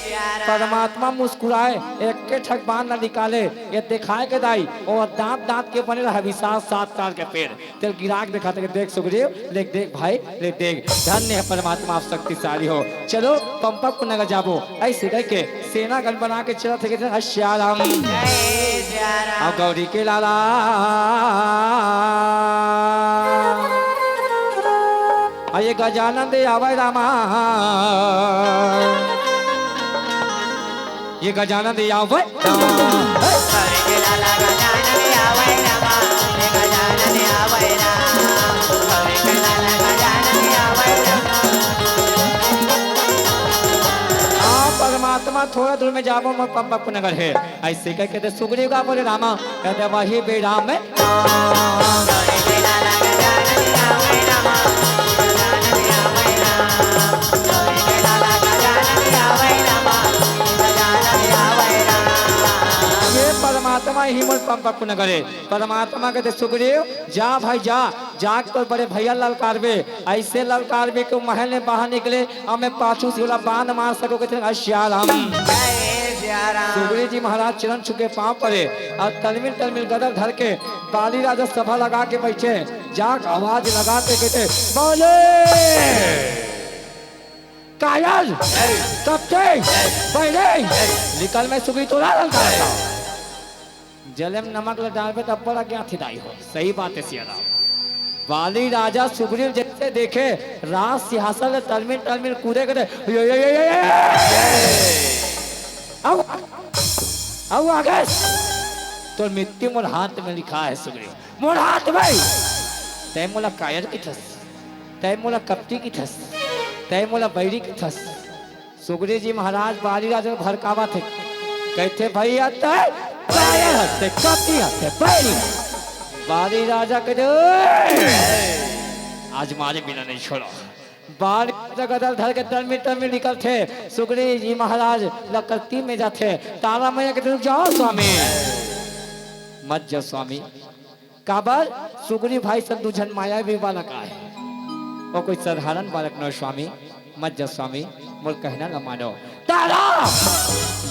D: सिया राम।
A: परमात्मा मुस्कुराए एक के ठक बांध न निकाले ये दिखाए के दाई और दांत दांत के बने रहा विशाल 7 तार के पेड़ तेल गिरा के दिखाते देख सुग्रीव देख भाई देख धन्य है परमात्मा आप शक्तिशाली हो। चलो पंपक को नगर जाबो ऐसे कह के सेना गण बना के चला थे श्याराम।
D: जय सिया राम।
A: अब गौरी के लाला ये गजानन दे आवे रामा ये गजानन दे आवे
D: गौरी के लाला गजानन आवे रामा। ये गजानन आवे राम। गौरी के लाला गजानन आवे रामा।
A: परमात्मा थोड़ा दूर में जाबो मैं पंपक नगर है ऐसे कह कहते सुग्रीव का बोले रामा कहते वही बेराम में
D: गौरी के लाला गजानन आवे रामा। गजानन आवे राम। गौरी के लाला गजानन आवे रामा। गजानन आवे राम।
A: ये परमात्मा ही मोर पंपक नगर है। परमात्मा कहते सुग्रीव जा भाई जाग तो बड़े भैया ललकारबे ऐसे ललकारबे के महल में बाहर निकले और मैं पाछू से वाला बांध मार सको कहते श्याराम।
D: जय सिया सिया राम
A: सुग्रीव जी महाराज चरण छुके पांव पड़े और तलमिल तलमिल गदर धर के बाली राजा सभा लगा के बैठे जाक आवाज लगाते कहते बोले कायल कपटे पहले निकल में सुग्रीव तो लाल का जले में नमक डालबे तब बड़ा क्या थिदाई हो सही बात है सिया राम बाली राजा सुग्रीव जैसे देखे राज सिंहासन तलमिल तलमिल कूदे कहते अब आगे तो मृत्यु मोर हाथ में लिखा है सुग्रीव मोर हाथ में तय मोला कायर की ठस तय मोला कपटी की ठस तय मोला बैरी की ठस सुग्रीव जी महाराज बाली राजा भड़कावा थे कहते भैया तय कायर हते कपटी हते बैरी बाली राजा कहते आज मारे बिना नहीं छोड़ो बाल गदर धर के तल में निकल थे सुग्रीव जी महाराज लकड़ती में जाते तारा मैया के रुक जाओ स्वामी मत जाओ स्वामी काबर सुग्रीव भाई सब दूजन माया भी बालक आए वो कोई साधारण बालक न स्वामी मत जाओ स्वामी मोर कहना न मानो तारा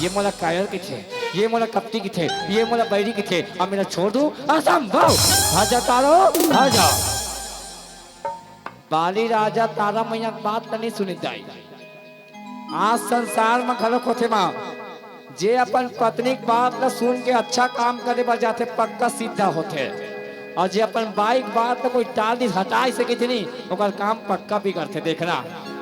A: ये मोला कायर के थे ये मोला कपटी की थे ये मोला बैरी की थे अब मेरा छोड़ दूं असंभव भाजा तारो भाजा बाली राजा तारा मैया बात नहीं सुनी जाई आज संसार में खड़क होते माँ जे अपन पत्नी की बात न सुन के अच्छा काम करे बा जाते पक्का सीधा होते और जे अपन बाइक बात कोई टाल दी हटाई से कितनी ओकर काम पक्का भी करते देखना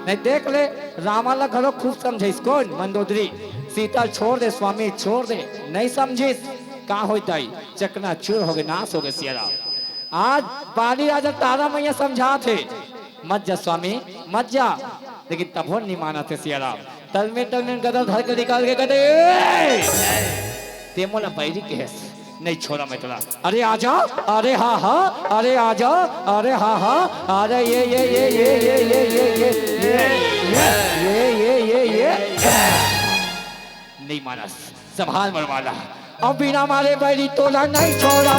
A: नहीं देख ले रामा ला घरों खूब समझे इसको मंदोदरी सीता छोड़ दे स्वामी छोड़ दे नहीं समझी का होता ही चकना चूर हो गए नाश हो गए सिया आज बाली राजा तारा मैया समझा थे मत जा स्वामी मत जा लेकिन तब नहीं माना थे सिया तल में गदर धर के निकाल के कहते ते मोला बैरी के है नहीं छोड़ा मैं तोला अरे आजा अरे हाँ हाँ अरे आजा अरे हाँ हाँ अरे ये नहीं माना संभाल मरवाला अब बिना मारे बैरी तोला नहीं छोड़ा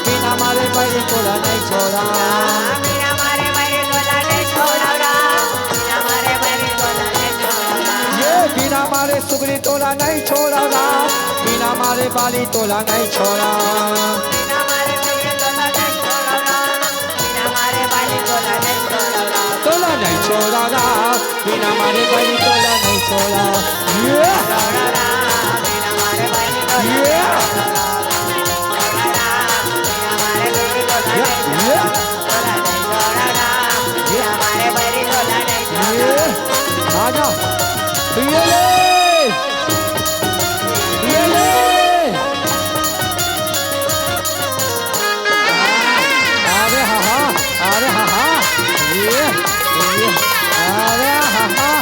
A: बिना मारे बैरी तोला नहीं छोड़ा
D: बिना मारे बैरी तोला नहीं छोड़ा बिना मारे बैरी तोला नहीं छोड़ा
A: ये बिना मारे सुग्रीव तोला नहीं छोड़ा बिना मारे बाली तोला नहीं छोड़ा
D: बिना मारे बैरी तोला नहीं छोड़ा बिना मारे बैरी तोला नहीं छोड़ा
A: तोला नहीं छोड़ा बिना मारे बैरी तोला नहीं छोड़ा
D: बिना मारे बैरी तोला
A: आजा अरे हाँ हाँ अरे हाँ हाँ ये अरे हाँ हाँ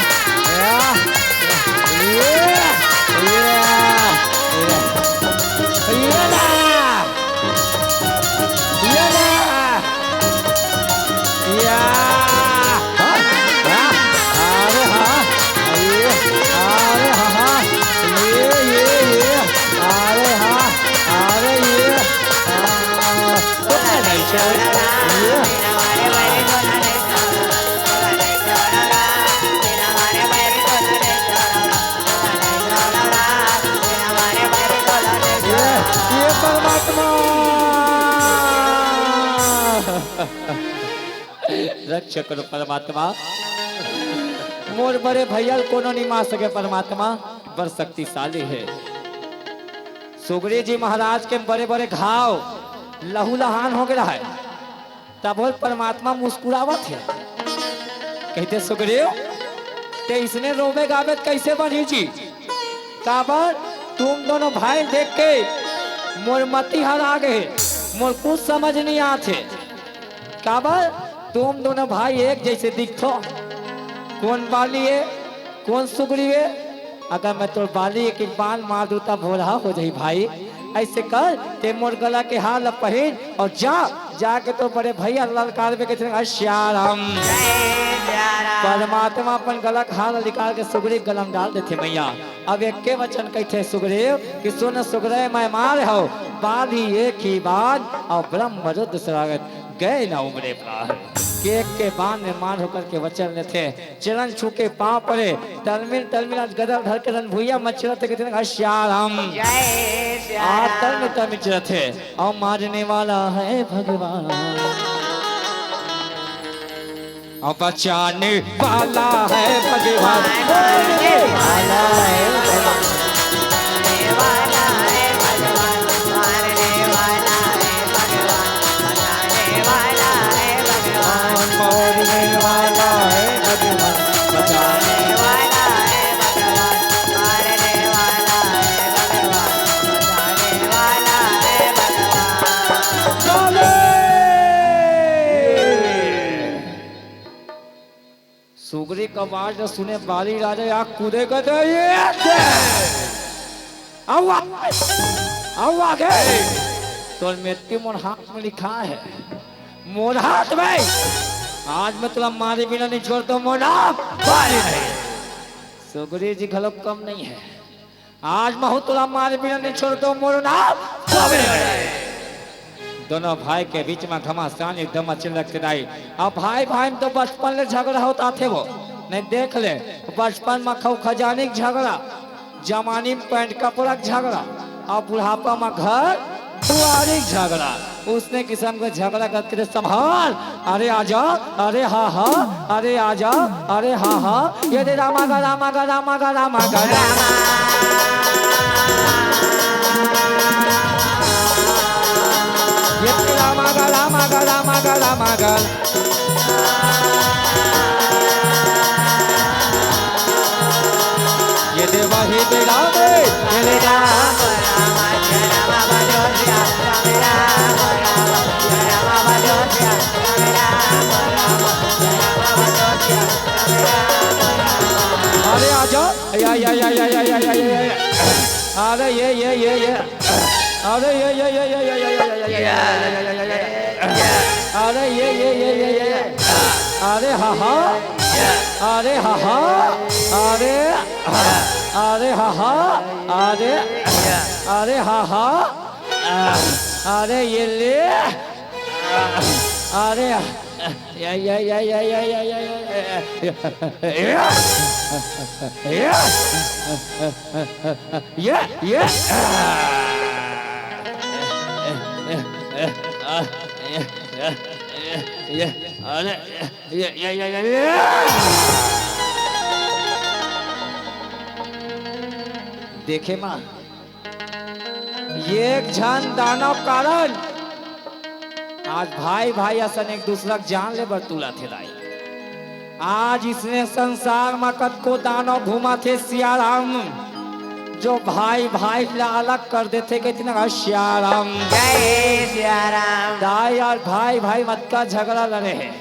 A: रक्षा करो परमात्मा मोर बड़े भैया कोनो नहीं मार सके परमात्मा बड़ शक्तिशाली है सुग्रीव जी महाराज के बड़े बड़े घाव लहू लहान हो गया है तब परमात्मा मुस्कुरावत है कहते सुग्रीव ते इसने रोबे गावे कैसे बनी जी काबर तुम दोनों भाई देख के मोर मती हरा गए मोर कुछ समझ नहीं आते काबर तुम दोनों भाई एक जैसे दिखो कौन बाली है कौन सुग्रीव है अगर मैं तो बाली एक बाल मार दूँ तब हो रहा हो जाए भाई ऐसे कर ते मोर गला के हाल पहन और जाके तो बड़े भैया ललकार में कहते श्याराम परमात्मा अपन गला का हाल निकाल के सुग्रीव गला में डाल देते मैया अब एक के वचन कहते सुग्रीव कि सुन सुग्रीव मैं मार हो बाली एक ही बात और ब्रह्म रुद्र शरागत गए ना उमरे पार केक के बांध में मान होकर के वचन ले थे चरण छू के पाँव पड़े तलमिल आज गदर धर के रन भूया मच्छर थे कहते हैं श्याम
D: जय श्री
A: तलमिल थे और मारने वाला है भगवान और बचाने वाला है भगवान
D: मारने वाला है भगवान मारने वाला है भगवान मारने वाला है भगवान बचाने वाला है भगवान
A: मारने वाला है भगवान बचाने
D: बचाने वाला है भगवान मारने वाला है भगवान बचाने वाला है भगवान
A: चले सुगरी का आवाज न सुने बाली राजा आग कूदे गए आगे तो मृत्यु मोर हाथ में लिखा है मोर हाथ में आज मैं तुला मारे बिना नहीं छोड़ता मोर बाली नहीं सुगरी जी घलो कम नहीं है आज मैं तुला मारे बिना नहीं छोड़ता मोर दोनों भाई के बीच में घमासान एकदम अच्छे लगते नहीं अब भाई भाई में तो बचपन में झगड़ा होता थे वो नहीं देख ले बचपन में खाओ खजाने झगड़ा जवानी में पैंट कपड़ा झगड़ा और बुढ़ापा में घर दुआरी झगड़ा उसने किस्म का झगड़ा करते संभाल अरे आजा अरे हाँ हाँ अरे आजा अरे हाँ हाँ ये दे रामा गा रामा गा रामा गा रामा गा ये रामा गा रामा गा रामा गा रामा गा ये दे वही दे रामे ये दे
D: राम राम जय राम बजो श्याम राम राम जय राम बजो श्याम राम जय राम बजो श्याम राम
A: अरे आजा या अरे ये अरे ये अरे ये अरे हा हा अरे हा हा अरे अरे हा हा अरे हा हा अरे ये ले अरे देखे माँ ये एक झन दानव कारण आज भाई भाई असन एक दूसरा जान ले बरतूला थे राई आज इसने संसार में कद को दानव घुमा थे सियाराम जो भाई भाई ला अलग कर देते कितना श्याराम
D: जय सिया राम
A: दाई और भाई भाई मत का झगड़ा लड़े हैं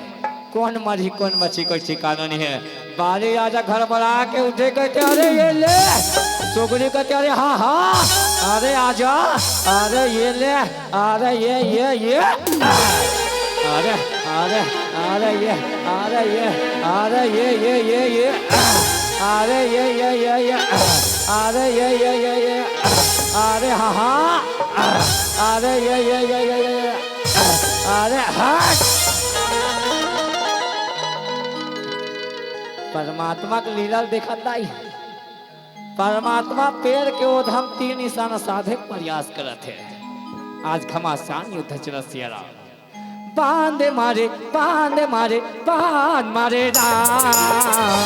A: कौन मरी कौन बची कोई ठिकाना नहीं है बाली राजा घर बढ़ा के उठे कहते अरे ये ले सुगरी कहते अरे हाँ हाँ अरे आजा अरे ये ले अरे ये अरे अरे अरे ये अरे ये अरे ये अरे ये अरे ये अरे हाँ हाँ अरे ये अरे हाँ परमात्मा के लीला देखा दाई परमात्मा पेड़ के ओधम तीन निशान साधे प्रयास करत है आज घमासान युद्ध चल सियारा बांध मारे राम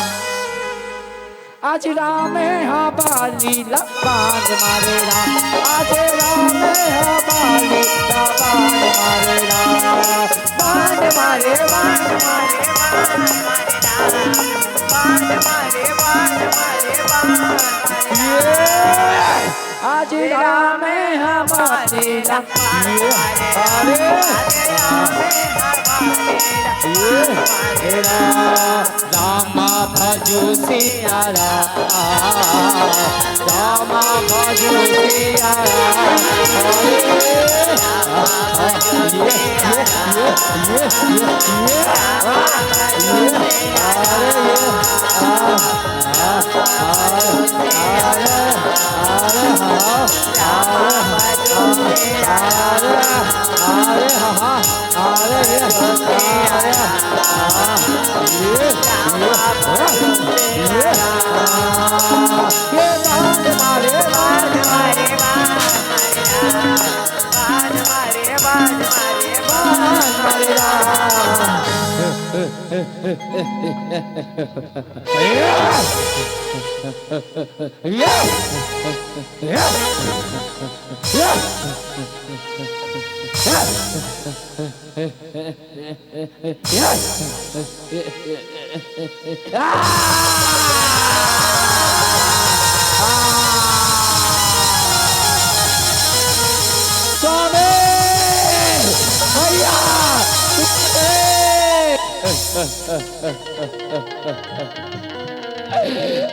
A: आज राम हाँ बालीला बांध मारे राम आज राम हाँ बालीला बांध मारे आज राम हमारे रामा भजो सियारा रामा भजो सियारा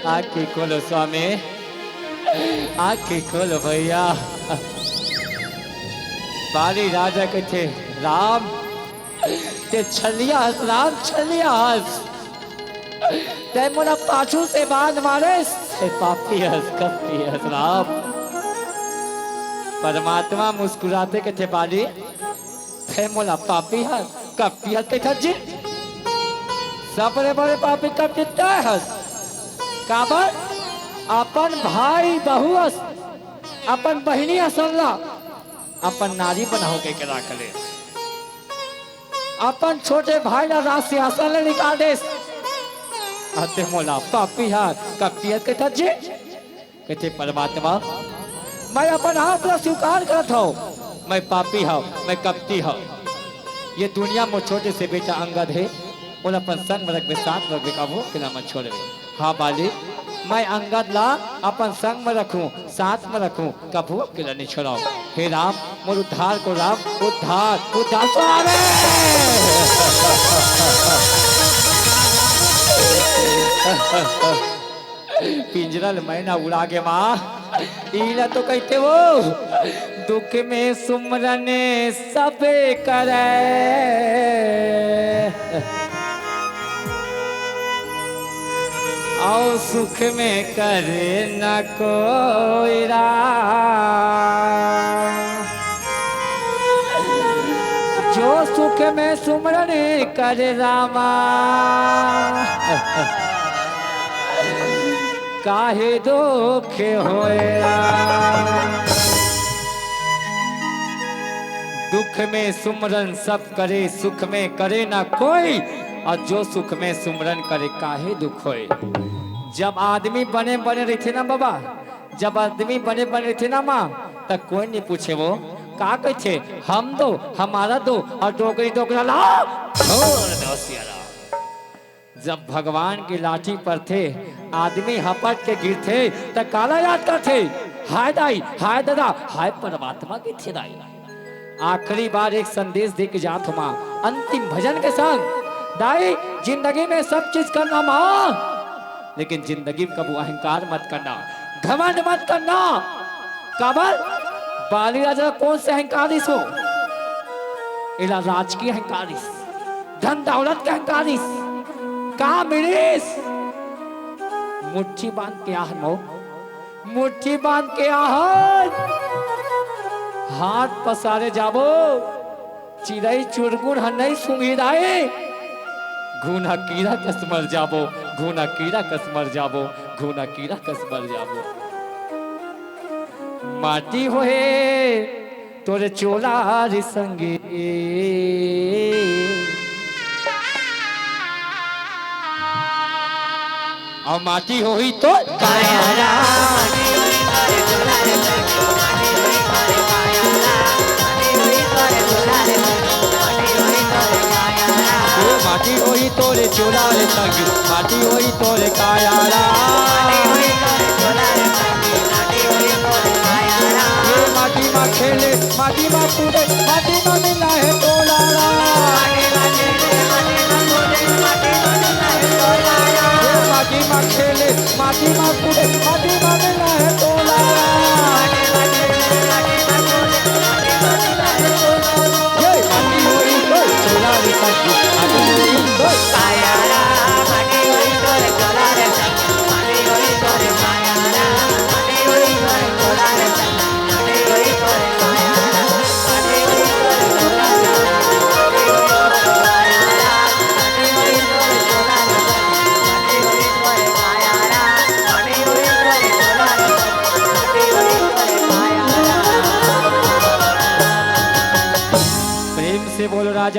B: आँखें खोलो स्वामी, आँखें खोलो भैया। बाली राजा के थे राम ते छलिया हस राम छलिया हस ते मोरा पाछू से बांध मारे से पापी हस कपटी हस राम। परमात्मा मुस्कुराते के थे बाली ते मोला पापी हस कपटी हस के जी सबरे बड़े पापी कपटी तय हस काबर अपन भाई बहू हस अपन बहिनी हसला अपन नारी बनाओ के राखले अपन छोटे भाई ना रात से आसन ले निकाल दे आते मोला पापी हाथ कपटियत के तजे कहते परमात्मा मैं अपन हाथ ला स्वीकार करत हूँ मैं पापी हूँ मैं कपटी हूँ। ये दुनिया में छोटे से बेटा अंगद है उन अपन संग में रख साथ रख काबू के नाम छोड़े। हाँ बाली मैं अंगद ला अपन संग में रखूं साथ में रखूं कबू के नहीं छोड़ाओ। हे राम मोर उद्धार को राम उद्धार उद्धार स्वामी। पिंजरल मैना उड़ा के माँ इला तो कहते वो दुख में सुमरन सब करे और सुख में करे न कोई जो सुख में सुमरन करे रामा काहे दुख होया। दुख में सुमरन सब करे सुख में करे ना कोई और जो सुख में सुमरन करे काहे दुख होए। जब आदमी बने बने रहते ना बाबा जब आदमी बने बने रहते ना माँ तब कोई नहीं पूछे वो का कहते हम दो हमारा दो और डोगरी डोगरा ला। जब भगवान की लाठी पर थे आदमी हपट के गिरते तो काला याद करते हाय दाई हाय दादा हाय परमात्मा की थे दाई। आखिरी बार एक संदेश दे के जात माँ अंतिम भजन के संग दाई जिंदगी में सब चीज करना माँ लेकिन जिंदगी में कबू अहंकार मत करना घमंड मत करना। काबर बाली राजा कौन से अहंकारिस हो इला राजकीय अहंकारिस धन दौलत के अहंकारिस का मिलिस मुट्ठी बांध के आहन मो मुट्ठी बांध के आहन हाथ पसारे जाबो चिड़ई चुरगुन नहीं सूंघी दाए घूना कीड़ा कस मर जाबो घूना कीड़ा कस मर जाबो घूना कीड़ा कस मर जाबो। माटी होए तोरे चोला संगे और माटी होई तो माटी होई तोरे चोला रे संग माटी होई तोरे कायाला माटी माँ खेले माटी माँ कूदे माटी माँ मिला है तोला माटी माँ खेले माटी माँ कूदे माटी माँ मिला है तोला माटी होई तो चोला रे संग माटी होई तो कायाला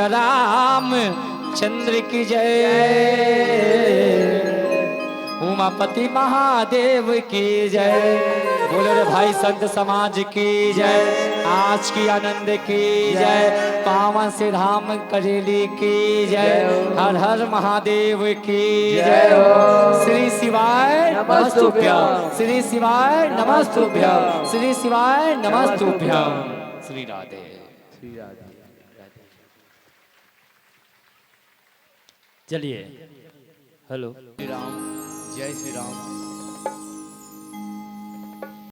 A: राम चंद्र की जय, उमापति महादेव की जय। बोलो रे भाई संत समाज की जय, आज की आनंद की जय, पावन श्री धाम करेली की जय, हर हर महादेव की जय। श्री शिवाय नमस्तुभ्यं, श्री शिवाय नमस्तुभ्यं, श्री शिवाय नमस्तुभ्यं। श्री राधे। चलिए हेलो
B: श्री राम, जय श्री राम।